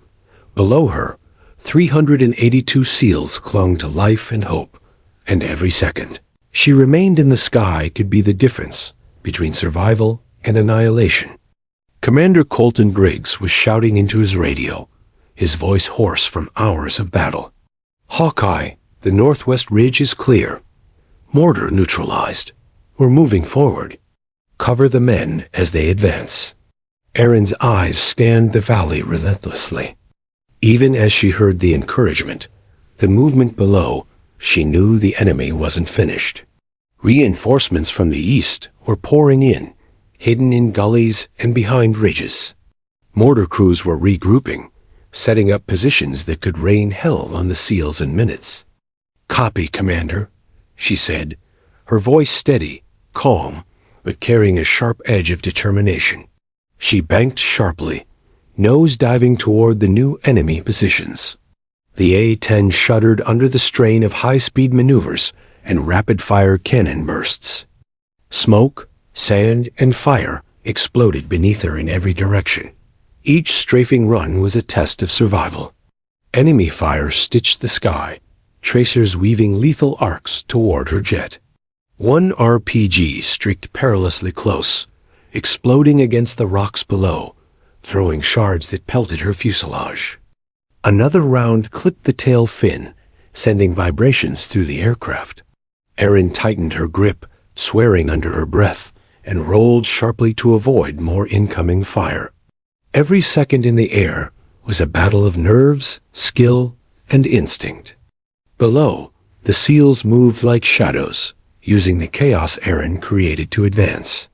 Below her, 382 SEALs clung to life and hope, and every second she remained in the sky could be the difference between survival and annihilation. Commander Colton Briggs was shouting into his radio, his voice hoarse from hours of battle. "Hawkeye, the northwest ridge is clear. Mortar neutralized. We're moving forward. Cover the men as they advance." Erin's eyes scanned the valley relentlessly. Even as she heard the encouragement, the movement below, she knew the enemy wasn't finished. Reinforcements from the east were pouring in, hidden in gullies and behind ridges. Mortar crews were regrouping, setting up positions that could rain hell on the SEALs in minutes. "Copy, Commander," she said, her voice steady, calm, but carrying a sharp edge of determination. She banked sharply, nose diving toward the new enemy positions. The A-10 shuddered under the strain of high-speed maneuvers and rapid-fire cannon bursts. Smoke, sand, and fire exploded beneath her in every direction. Each strafing run was a test of survival. Enemy fire stitched the sky, tracers weaving lethal arcs toward her jet. One RPG streaked perilously close, exploding against the rocks below, throwing shards that pelted her fuselage. Another round clipped the tail fin, sending vibrations through the aircraft. Erin tightened her grip, swearing under her breath, and rolled sharply to avoid more incoming fire. Every second in the air was a battle of nerves, skill, and instinct. Below, the SEALs moved like shadows, using the chaos Erin created to advance.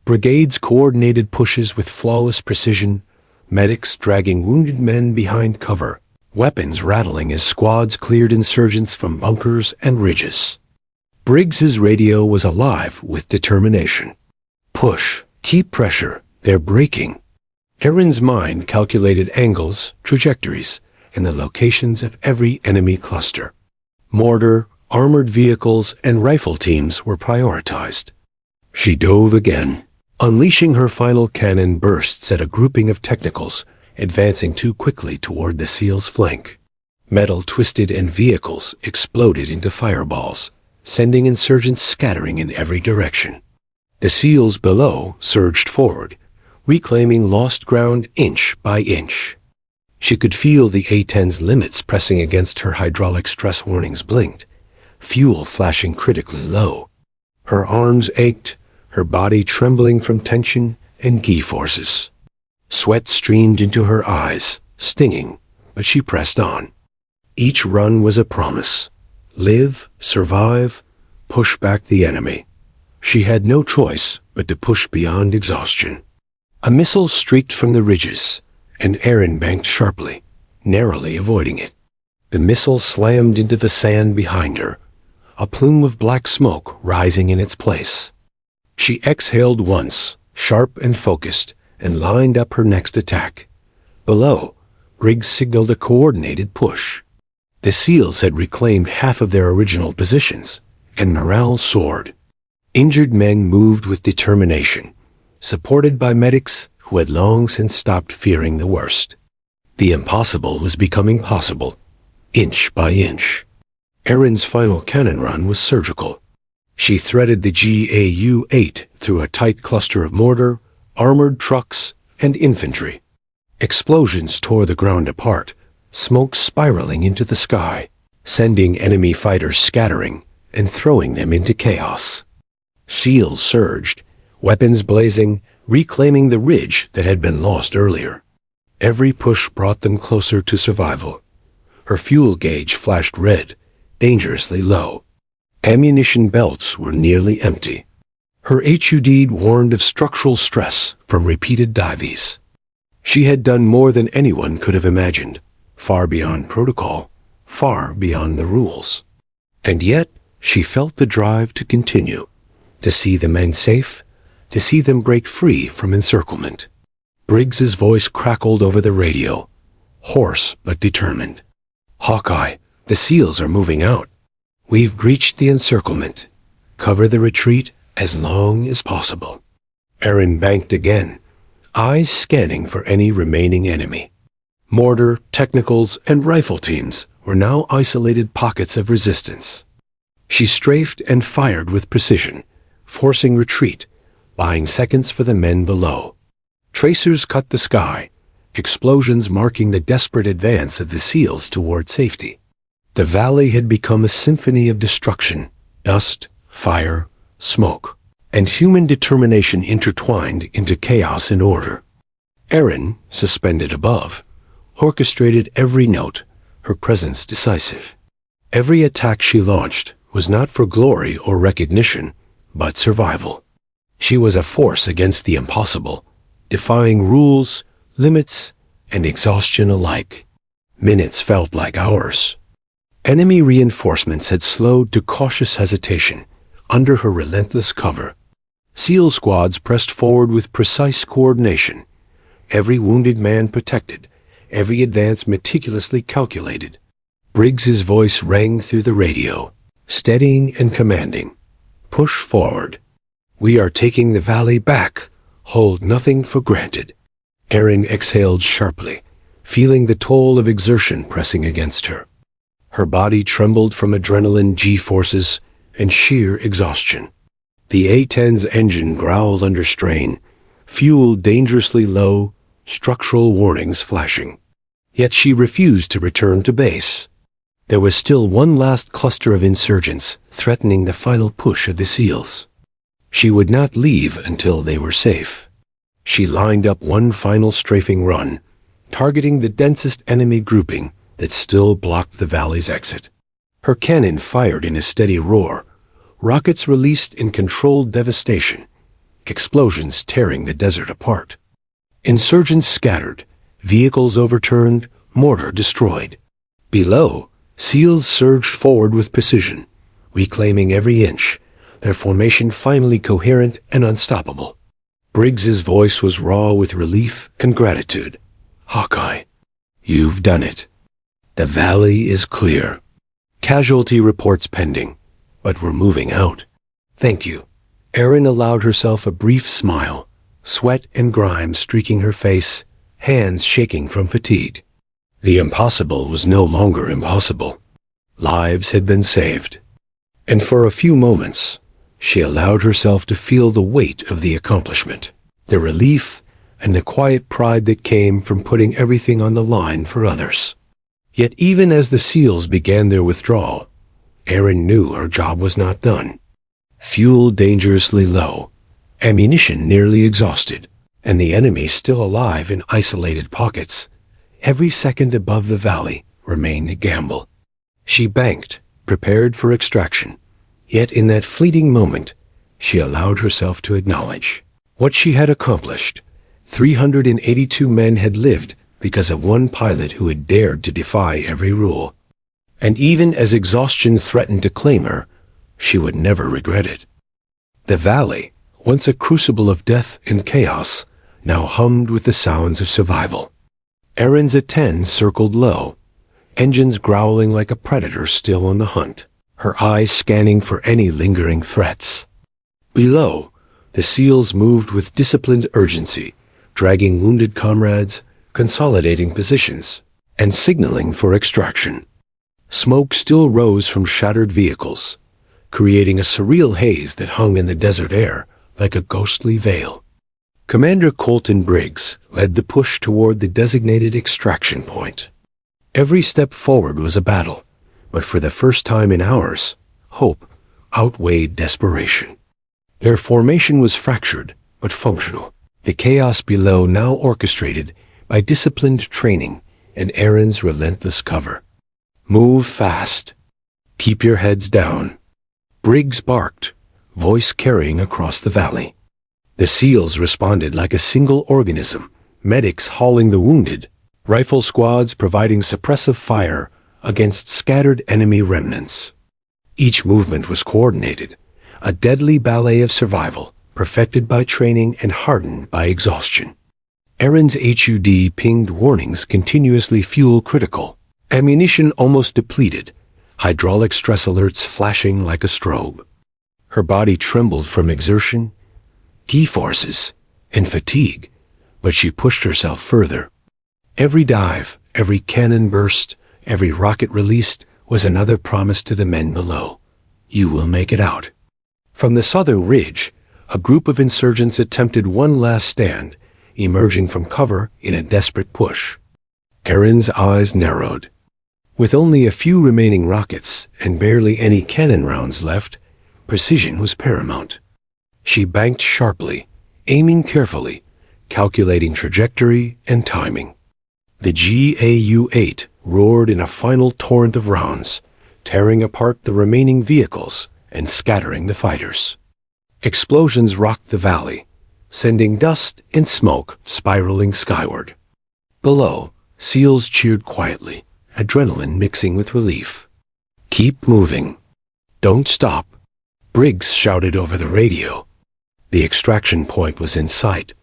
Brigades coordinated pushes with flawless precision, medics dragging wounded men behind cover, weapons rattling as squads cleared insurgents from bunkers and ridges. Briggs's radio was alive with determination. Push, keep pressure, they're breaking. Erin's mind calculated angles, trajectories, and the locations of every enemy cluster. Mortar, armored vehicles, and rifle teams were prioritized. She dove again, unleashing her final cannon bursts at a grouping of technicals, advancing too quickly toward the SEAL's flank. Metal twisted and vehicles exploded into fireballs, sending insurgents scattering in every direction. The SEALs below surged forward, reclaiming lost ground inch by inch. She could feel the A-10's limits pressing against her. Hydraulic stress warnings blinked, fuel flashing critically low. Her arms ached, her body trembling from tension and G-forces. Sweat streamed into her eyes, stinging, but she pressed on. Each run was a promise. Live, survive, push back the enemy. She had no choice but to push beyond exhaustion. A missile streaked from the ridges, and Erin banked sharply, narrowly avoiding it. The missile slammed into the sand behind her, a plume of black smoke rising in its place. She exhaled once, sharp and focused, and lined up her next attack. Below, Briggs signaled a coordinated push. The SEALs had reclaimed half of their original positions, and morale soared. Injured men moved with determination, supported by medics who had long since stopped fearing the worst. The impossible was becoming possible, inch by inch. Erin's final cannon run was surgical. She threaded the GAU-8 through a tight cluster of mortar, armored trucks, and infantry. Explosions tore the ground apart, smoke spiraling into the sky, sending enemy fighters scattering and throwing them into chaos. SEALs surged, weapons blazing, reclaiming the ridge that had been lost earlier. Every push brought them closer to survival. Her fuel gauge flashed red, dangerously low. Ammunition belts were nearly empty. Her HUD warned of structural stress from repeated dives. She had done more than anyone could have imagined, far beyond protocol, far beyond the rules. And yet, she felt the drive to continue, to see the men safe, to see them break free from encirclement. Briggs's voice crackled over the radio, hoarse but determined. "Hawkeye, the SEALs are moving out. We've breached the encirclement. Cover the retreat as long as possible." Erin banked again, eyes scanning for any remaining enemy. Mortar, technicals, and rifle teams were now isolated pockets of resistance. She strafed and fired with precision, forcing retreat, buying seconds for the men below. Tracers cut the sky, explosions marking the desperate advance of the SEALs toward safety. The valley had become a symphony of destruction, dust, fire, smoke, and human determination intertwined into chaos and order. Erin, suspended above, orchestrated every note, her presence decisive. Every attack she launched was not for glory or recognition, but survival. She was a force against the impossible, defying rules, limits, and exhaustion alike. Minutes felt like hours. Enemy reinforcements had slowed to cautious hesitation under her relentless cover. SEAL squads pressed forward with precise coordination, every wounded man protected, every advance meticulously calculated. Briggs's voice rang through the radio. steadying and commanding. Push forward. We are taking the valley back. Hold nothing for granted. Erin exhaled sharply, feeling the toll of exertion pressing against her. Her body trembled from adrenaline G-forces and sheer exhaustion. The A-10's engine growled under strain, fuel dangerously low, structural warnings flashing. Yet she refused to return to base. There was still one last cluster of insurgents threatening the final push of the SEALs. She would not leave until they were safe. She lined up one final strafing run, targeting the densest enemy grouping that still blocked the valley's exit. Her cannon fired in a steady roar, rockets released in controlled devastation, explosions tearing the desert apart. Insurgents scattered, vehicles overturned, mortar destroyed. Below, SEALs surged forward with precision, reclaiming every inch, their formation finally coherent and unstoppable. Briggs's voice was raw with relief and gratitude. "Hawkeye, you've done it. The valley is clear. Casualty reports pending, but we're moving out. Thank you." Erin allowed herself a brief smile, sweat and grime streaking her face, hands shaking from fatigue. The impossible was no longer impossible. Lives had been saved. And for a few moments, she allowed herself to feel the weight of the accomplishment, the relief and the quiet pride that came from putting everything on the line for others. Yet even as the SEALs began their withdrawal, Erin knew her job was not done. Fuel dangerously low, ammunition nearly exhausted, and the enemy still alive in isolated pockets. Every second above the valley remained a gamble. She banked, prepared for extraction. Yet in that fleeting moment, she allowed herself to acknowledge what she had accomplished. 382 men had lived because of one pilot who had dared to defy every rule. And even as exhaustion threatened to claim her, she would never regret it. The valley, once a crucible of death and chaos, now hummed with the sounds of survival. Erin's A-10 circled low, engines growling like a predator still on the hunt, her eyes scanning for any lingering threats. Below, the SEALs moved with disciplined urgency, dragging wounded comrades, consolidating positions, and signaling for extraction. Smoke still rose from shattered vehicles, creating a surreal haze that hung in the desert air like a ghostly veil. Commander Colton Briggs led the push toward the designated extraction point. Every step forward was a battle, but for the first time in hours, hope outweighed desperation. Their formation was fractured, but functional, the chaos below now orchestrated by disciplined training and Erin's relentless cover. "Move fast. Keep your heads down," Briggs barked, voice carrying across the valley. The SEALs responded like a single organism, medics hauling the wounded, rifle squads providing suppressive fire against scattered enemy remnants. Each movement was coordinated, a deadly ballet of survival, perfected by training and hardened by exhaustion. Erin's HUD pinged warnings continuously fuel critical, ammunition almost depleted, hydraulic stress alerts flashing like a strobe. Her body trembled from exertion, G-forces, and fatigue, but she pushed herself further. Every dive, every cannon burst, every rocket released was another promise to the men below. You will make it out. From the southern ridge, a group of insurgents attempted one last stand, emerging from cover in a desperate push. Erin's eyes narrowed. With only a few remaining rockets and barely any cannon rounds left, precision was paramount. She banked sharply, aiming carefully, calculating trajectory and timing. The GAU-8 roared in a final torrent of rounds, tearing apart the remaining vehicles and scattering the fighters. Explosions rocked the valley, sending dust and smoke spiraling skyward. Below, SEALs cheered quietly, adrenaline mixing with relief. "Keep moving. Don't stop," Briggs shouted over the radio. The extraction point was in sight,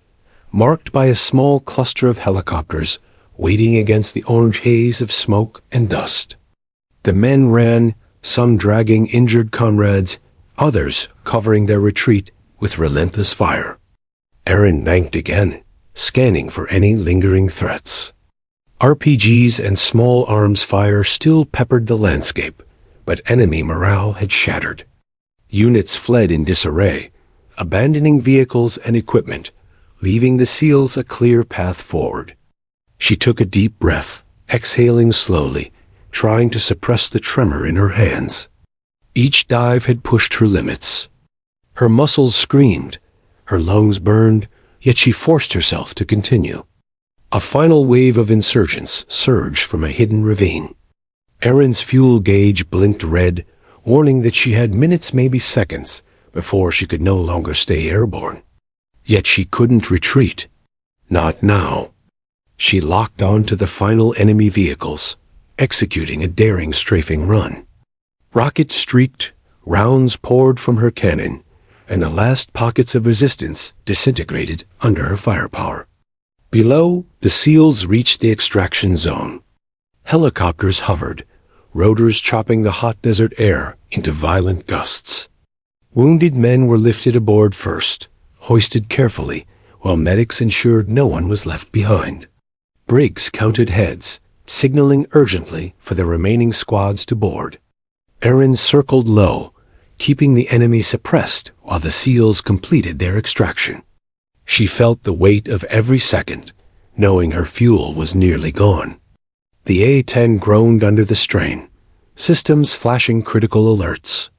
marked by a small cluster of helicopters waiting against the orange haze of smoke and dust. The men ran, some dragging injured comrades, others covering their retreat with relentless fire. Aaron banked again, scanning for any lingering threats. RPGs and small arms fire still peppered the landscape, but enemy morale had shattered. Units fled in disarray, abandoning vehicles and equipment, leaving the SEALs a clear path forward. She took a deep breath, exhaling slowly, trying to suppress the tremor in her hands. Each dive had pushed her limits. Her muscles screamed, her lungs burned, yet she forced herself to continue. A final wave of insurgents surged from a hidden ravine. Erin's fuel gauge blinked red, warning that she had minutes, maybe seconds, before she could no longer stay airborne. Yet she couldn't retreat. Not now. She locked on to the final enemy vehicles, executing a daring strafing run. Rockets streaked, rounds poured from her cannon, and the last pockets of resistance disintegrated under her firepower. Below, the SEALs reached the extraction zone. Helicopters hovered, rotors chopping the hot desert air into violent gusts. Wounded men were lifted aboard first, hoisted carefully, while medics ensured no one was left behind. Briggs counted heads, signaling urgently for the remaining squads to board. Erin circled low, keeping the enemy suppressed while the SEALs completed their extraction. She felt the weight of every second, knowing her fuel was nearly gone. The A-10 groaned under the strain, systems flashing critical alerts.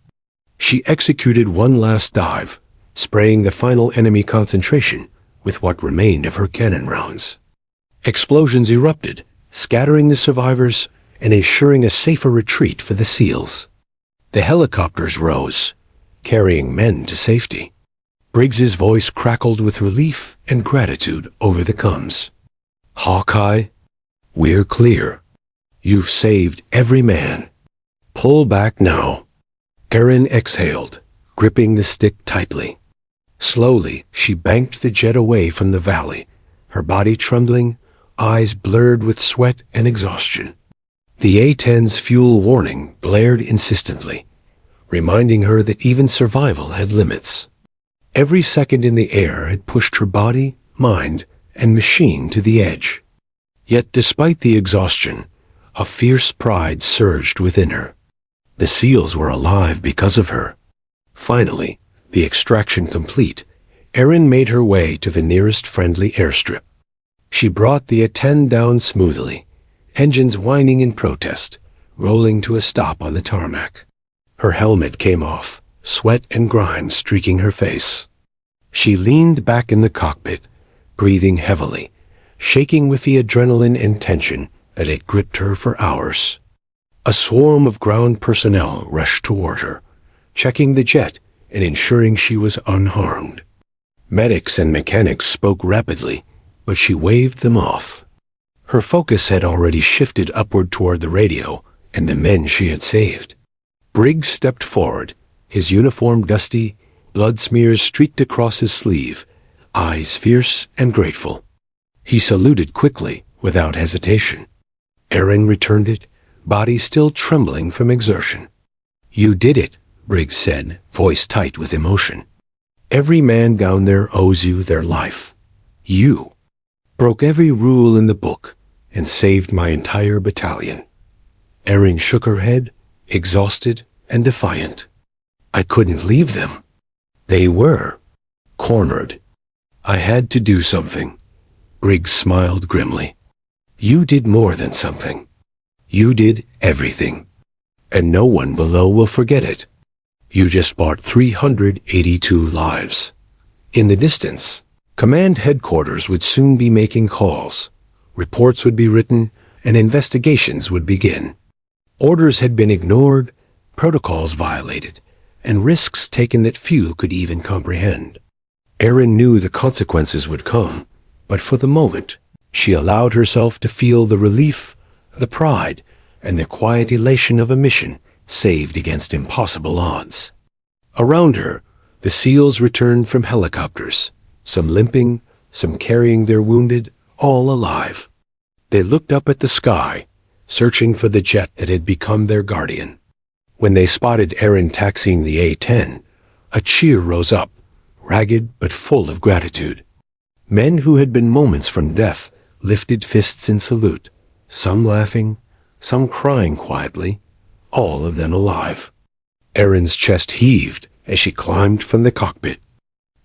She executed one last dive, spraying the final enemy concentration with what remained of her cannon rounds. Explosions erupted, scattering the survivors and ensuring a safer retreat for the SEALs. The helicopters rose, carrying men to safety. Briggs's voice crackled with relief and gratitude over the comms. "Hawkeye, we're clear. You've saved every man. Pull back now." Erin exhaled, gripping the stick tightly. Slowly, she banked the jet away from the valley, her body trembling, eyes blurred with sweat and exhaustion. The A-10's fuel warning blared insistently, reminding her that even survival had limits. Every second in the air had pushed her body, mind, and machine to the edge. Yet despite the exhaustion, a fierce pride surged within her. The SEALs were alive because of her. Finally, the extraction complete, Erin made her way to the nearest friendly airstrip. She brought the A-10 down smoothly, engines whining in protest, rolling to a stop on the tarmac. Her helmet came off, sweat and grime streaking her face. She leaned back in the cockpit, breathing heavily, shaking with the adrenaline and tension that had gripped her for hours. A swarm of ground personnel rushed toward her, checking the jet and ensuring she was unharmed. Medics and mechanics spoke rapidly, but she waved them off. Her focus had already shifted upward toward the radio and the men she had saved. Briggs stepped forward, his uniform dusty, blood smears streaked across his sleeve, eyes fierce and grateful. He saluted quickly, without hesitation. Erin returned it, body still trembling from exertion. "You did it," Briggs said, voice tight with emotion. "Every man down there owes you their life. You broke every rule in the book and saved my entire battalion." Erin shook her head, exhausted and defiant. "I couldn't leave them. They were cornered. I had to do something." Briggs smiled grimly. "You did more than something. You did everything. And no one below will forget it. You just bought 382 lives." In the distance, command headquarters would soon be making calls. Reports would be written, and investigations would begin. Orders had been ignored, protocols violated, and risks taken that few could even comprehend. Erin knew the consequences would come, but for the moment, she allowed herself to feel the relief, the pride, and the quiet elation of a mission saved against impossible odds. Around her, the SEALs returned from helicopters, some limping, some carrying their wounded, all alive. They looked up at the sky, searching for the jet that had become their guardian. When they spotted Aaron taxiing the A-10, a cheer rose up, ragged but full of gratitude. Men who had been moments from death lifted fists in salute, some laughing, some crying quietly, all of them alive. Erin's chest heaved as she climbed from the cockpit.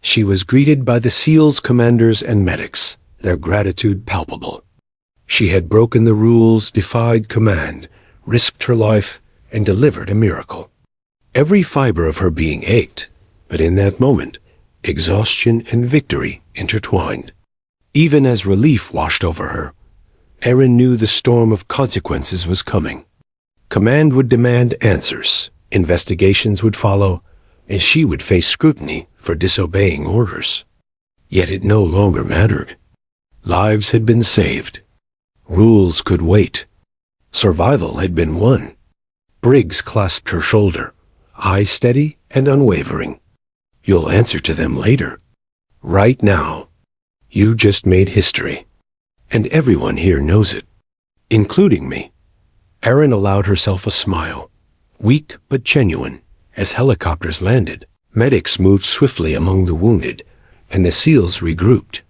She was greeted by the SEALs commanders and medics, their gratitude palpable. She had broken the rules, defied command, risked her life, and delivered a miracle. Every fiber of her being ached, but in that moment, exhaustion and victory intertwined. Even as relief washed over her, Erin knew the storm of consequences was coming. Command would demand answers, investigations would follow, and she would face scrutiny for disobeying orders. Yet it no longer mattered. Lives had been saved. Rules could wait. Survival had been won. Briggs clasped her shoulder, eyes steady and unwavering. You'll answer to them later. Right now, you just made history. And everyone here knows it, including me. Erin allowed herself a smile, weak but genuine, as helicopters landed. Medics moved swiftly among the wounded, and the SEALs regrouped.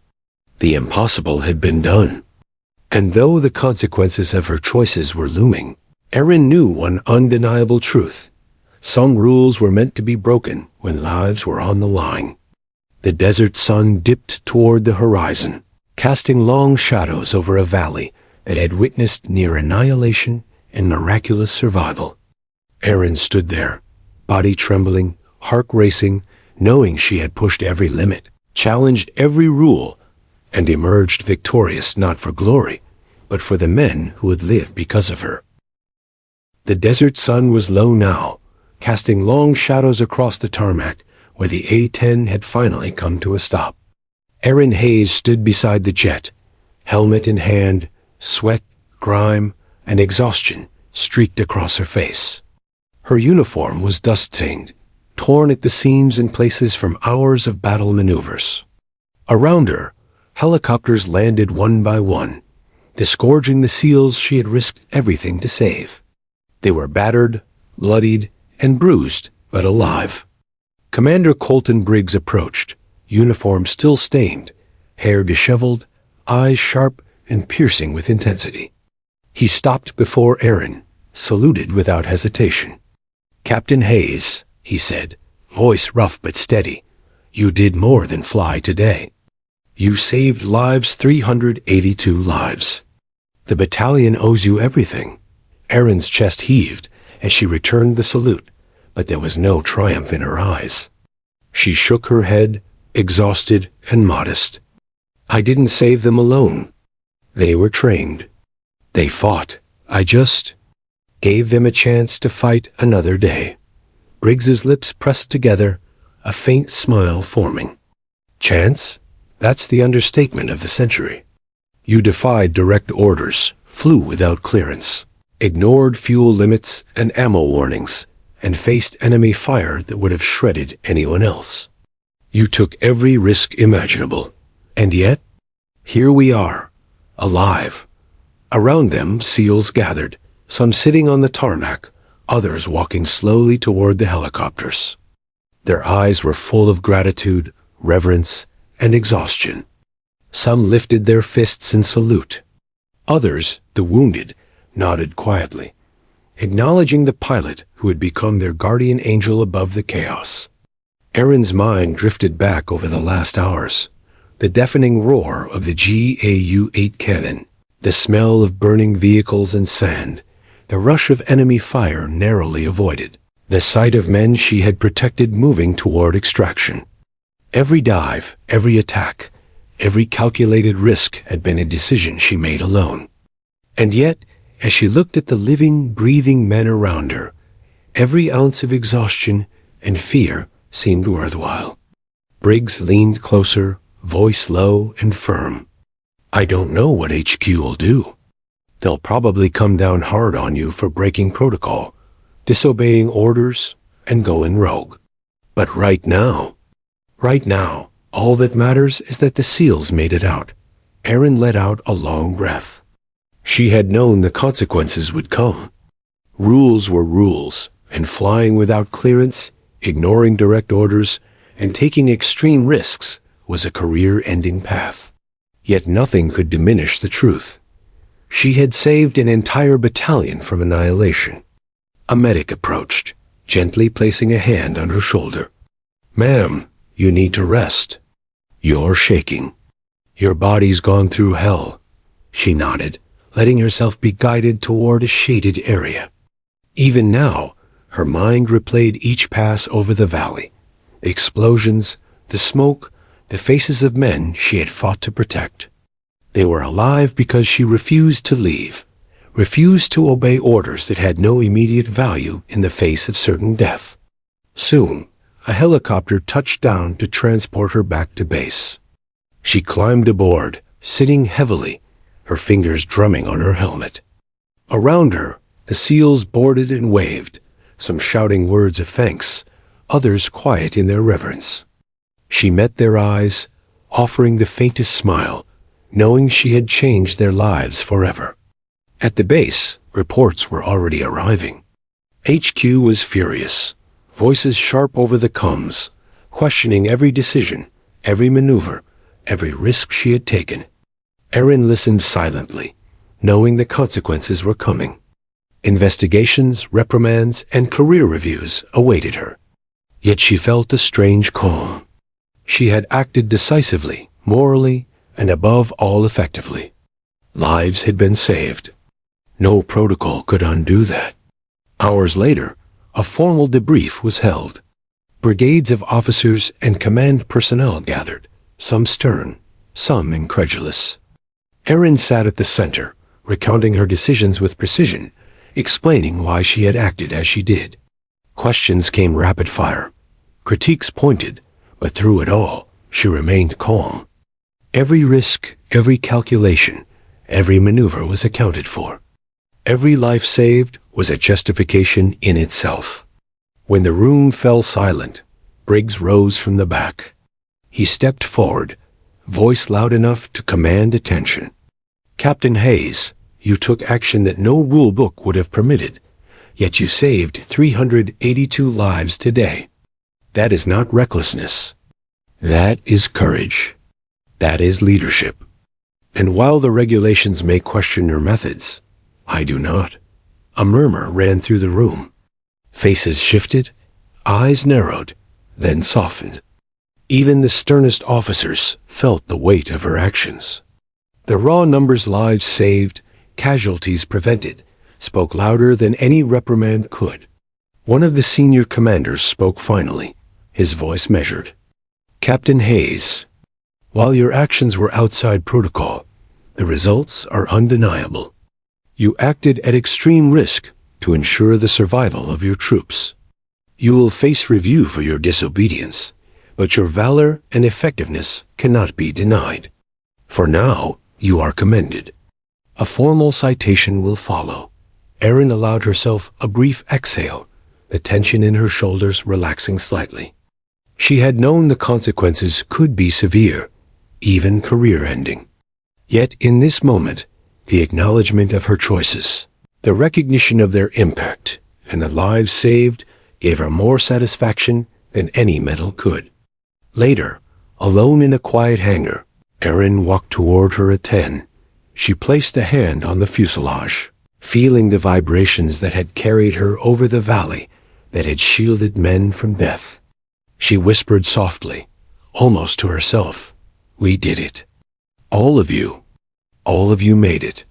The impossible had been done. And though the consequences of her choices were looming, Erin knew one undeniable truth. Some rules were meant to be broken when lives were on the line. The desert sun dipped toward the horizon, casting long shadows over a valley that had witnessed near annihilation and miraculous survival. Erin stood there, body trembling, heart racing, knowing she had pushed every limit, challenged every rule, and emerged victorious not for glory, but for the men who would live because of her. The desert sun was low now, casting long shadows across the tarmac where the A-10 had finally come to a stop. Erin Hayes stood beside the jet, helmet in hand, sweat, grime, and exhaustion streaked across her face. Her uniform was dust-stained, torn at the seams in places from hours of battle maneuvers. Around her, helicopters landed one by one, disgorging the SEALs she had risked everything to save. They were battered, bloodied, and bruised, but alive. Commander Colton Briggs approached, uniform still stained, hair disheveled, eyes sharp and piercing with intensity. He stopped before Erin, saluted without hesitation. "Captain Hayes," he said, voice rough but steady, "you did more than fly today. You saved lives, 382 lives. The battalion owes you everything." Erin's chest heaved as she returned the salute, but there was no triumph in her eyes. She shook her head, exhausted and modest. "I didn't save them alone. They were trained. They fought. I just gave them a chance to fight another day." Briggs's lips pressed together, a faint smile forming. "Chance? That's the understatement of the century. You defied direct orders, flew without clearance, ignored fuel limits and ammo warnings, and faced enemy fire that would have shredded anyone else. You took every risk imaginable. And yet, here we are, alive." Around them, SEALs gathered, some sitting on the tarmac, others walking slowly toward the helicopters. Their eyes were full of gratitude, reverence, and exhaustion. Some lifted their fists in salute. Others, the wounded, nodded quietly, acknowledging the pilot who had become their guardian angel above the chaos. Erin's mind drifted back over the last hours. The deafening roar of the GAU-8 cannon, the smell of burning vehicles and sand, the rush of enemy fire narrowly avoided, the sight of men she had protected moving toward extraction. Every dive, every attack, every calculated risk had been a decision she made alone. And yet, as she looked at the living, breathing men around her, every ounce of exhaustion and fear seemed worthwhile. Briggs leaned closer, voice low and firm. "I don't know what HQ will do. They'll probably come down hard on you for breaking protocol, disobeying orders, and going rogue. But right now, all that matters is that the SEALs made it out." Erin let out a long breath. She had known the consequences would come. Rules were rules, and flying without clearance, ignoring direct orders, and taking extreme risks was a career-ending path. Yet nothing could diminish the truth. She had saved an entire battalion from annihilation. A medic approached, gently placing a hand on her shoulder. "Ma'am, you need to rest. You're shaking. Your body's gone through hell." She nodded, letting herself be guided toward a shaded area. Even now, her mind replayed each pass over the valley. The explosions, the smoke, the faces of men she had fought to protect. They were alive because she refused to leave, refused to obey orders that had no immediate value in the face of certain death. Soon, a helicopter touched down to transport her back to base. She climbed aboard, sitting heavily, her fingers drumming on her helmet. Around her, the SEALs boarded and waved, some shouting words of thanks, others quiet in their reverence. She met their eyes, offering the faintest smile, knowing she had changed their lives forever. At the base, reports were already arriving. HQ was furious, voices sharp over the comms, questioning every decision, every maneuver, every risk she had taken. Erin listened silently, knowing the consequences were coming. Investigations, reprimands, and career reviews awaited her. Yet she felt a strange calm. She had acted decisively, morally, and above all effectively. Lives had been saved. No protocol could undo that. Hours later, a formal debrief was held. Brigades of officers and command personnel gathered, some stern, some incredulous. Erin sat at the center, recounting her decisions with precision, explaining why she had acted as she did. Questions came rapid fire. Critiques pointed, but through it all, she remained calm. Every risk, every calculation, every maneuver was accounted for. Every life saved was a justification in itself. When the room fell silent, Briggs rose from the back. He stepped forward, voice loud enough to command attention. "Captain Hayes, you took action that no rule book would have permitted, yet you saved 382 lives today. That is not recklessness. That is courage. That is leadership. And while the regulations may question your methods, I do not." A murmur ran through the room. Faces shifted, eyes narrowed, then softened. Even the sternest officers felt the weight of her actions. The raw numbers, lives saved, casualties prevented, spoke louder than any reprimand could. One of the senior commanders spoke finally, his voice measured. "Captain Hayes, while your actions were outside protocol, the results are undeniable. You acted at extreme risk to ensure the survival of your troops. You will face review for your disobedience, but your valor and effectiveness cannot be denied. For now, you are commended." A formal citation will follow. Erin allowed herself a brief exhale, the tension in her shoulders relaxing slightly. She had known the consequences could be severe, even career-ending. Yet in this moment, the acknowledgement of her choices, the recognition of their impact, and the lives saved gave her more satisfaction than any medal could. Later, alone in a quiet hangar, Erin walked toward her A-10. She placed a hand on the fuselage, feeling the vibrations that had carried her over the valley, that had shielded men from death. She whispered softly, almost to herself, "We did it. All of you. All of you made it."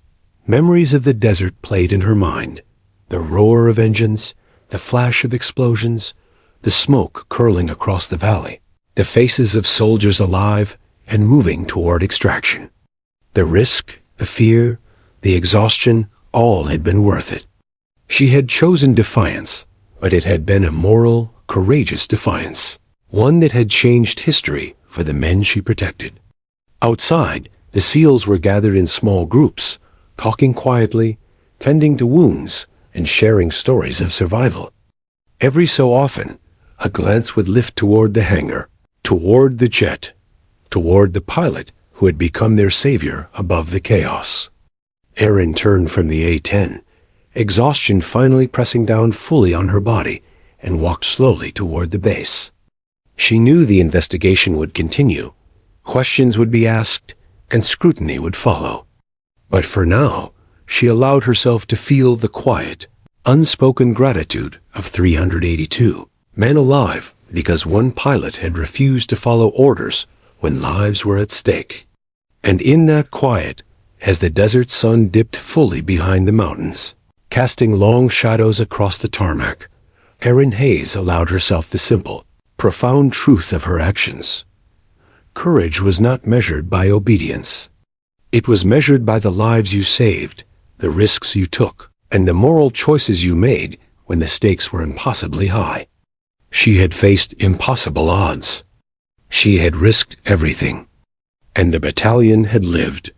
Memories of the desert played in her mind. The roar of engines, the flash of explosions, the smoke curling across the valley, the faces of soldiers alive and moving toward extraction. The risk, the fear, the exhaustion, all had been worth it. She had chosen defiance, but it had been a moral, courageous defiance, one that had changed history for the men she protected. Outside, the SEALs were gathered in small groups, talking quietly, tending to wounds, and sharing stories of survival. Every so often, a glance would lift toward the hangar, toward the jet, toward the pilot who had become their savior above the chaos. Erin turned from the A-10, exhaustion finally pressing down fully on her body, and walked slowly toward the base. She knew the investigation would continue. Questions would be asked, and scrutiny would follow. But for now, she allowed herself to feel the quiet, unspoken gratitude of 382 men alive because one pilot had refused to follow orders when lives were at stake. And in that quiet, as the desert sun dipped fully behind the mountains, casting long shadows across the tarmac, Erin Hayes allowed herself the simple, profound truth of her actions. Courage was not measured by obedience. It was measured by the lives you saved, the risks you took, and the moral choices you made when the stakes were impossibly high. She had faced impossible odds. She had risked everything. And the battalion had lived.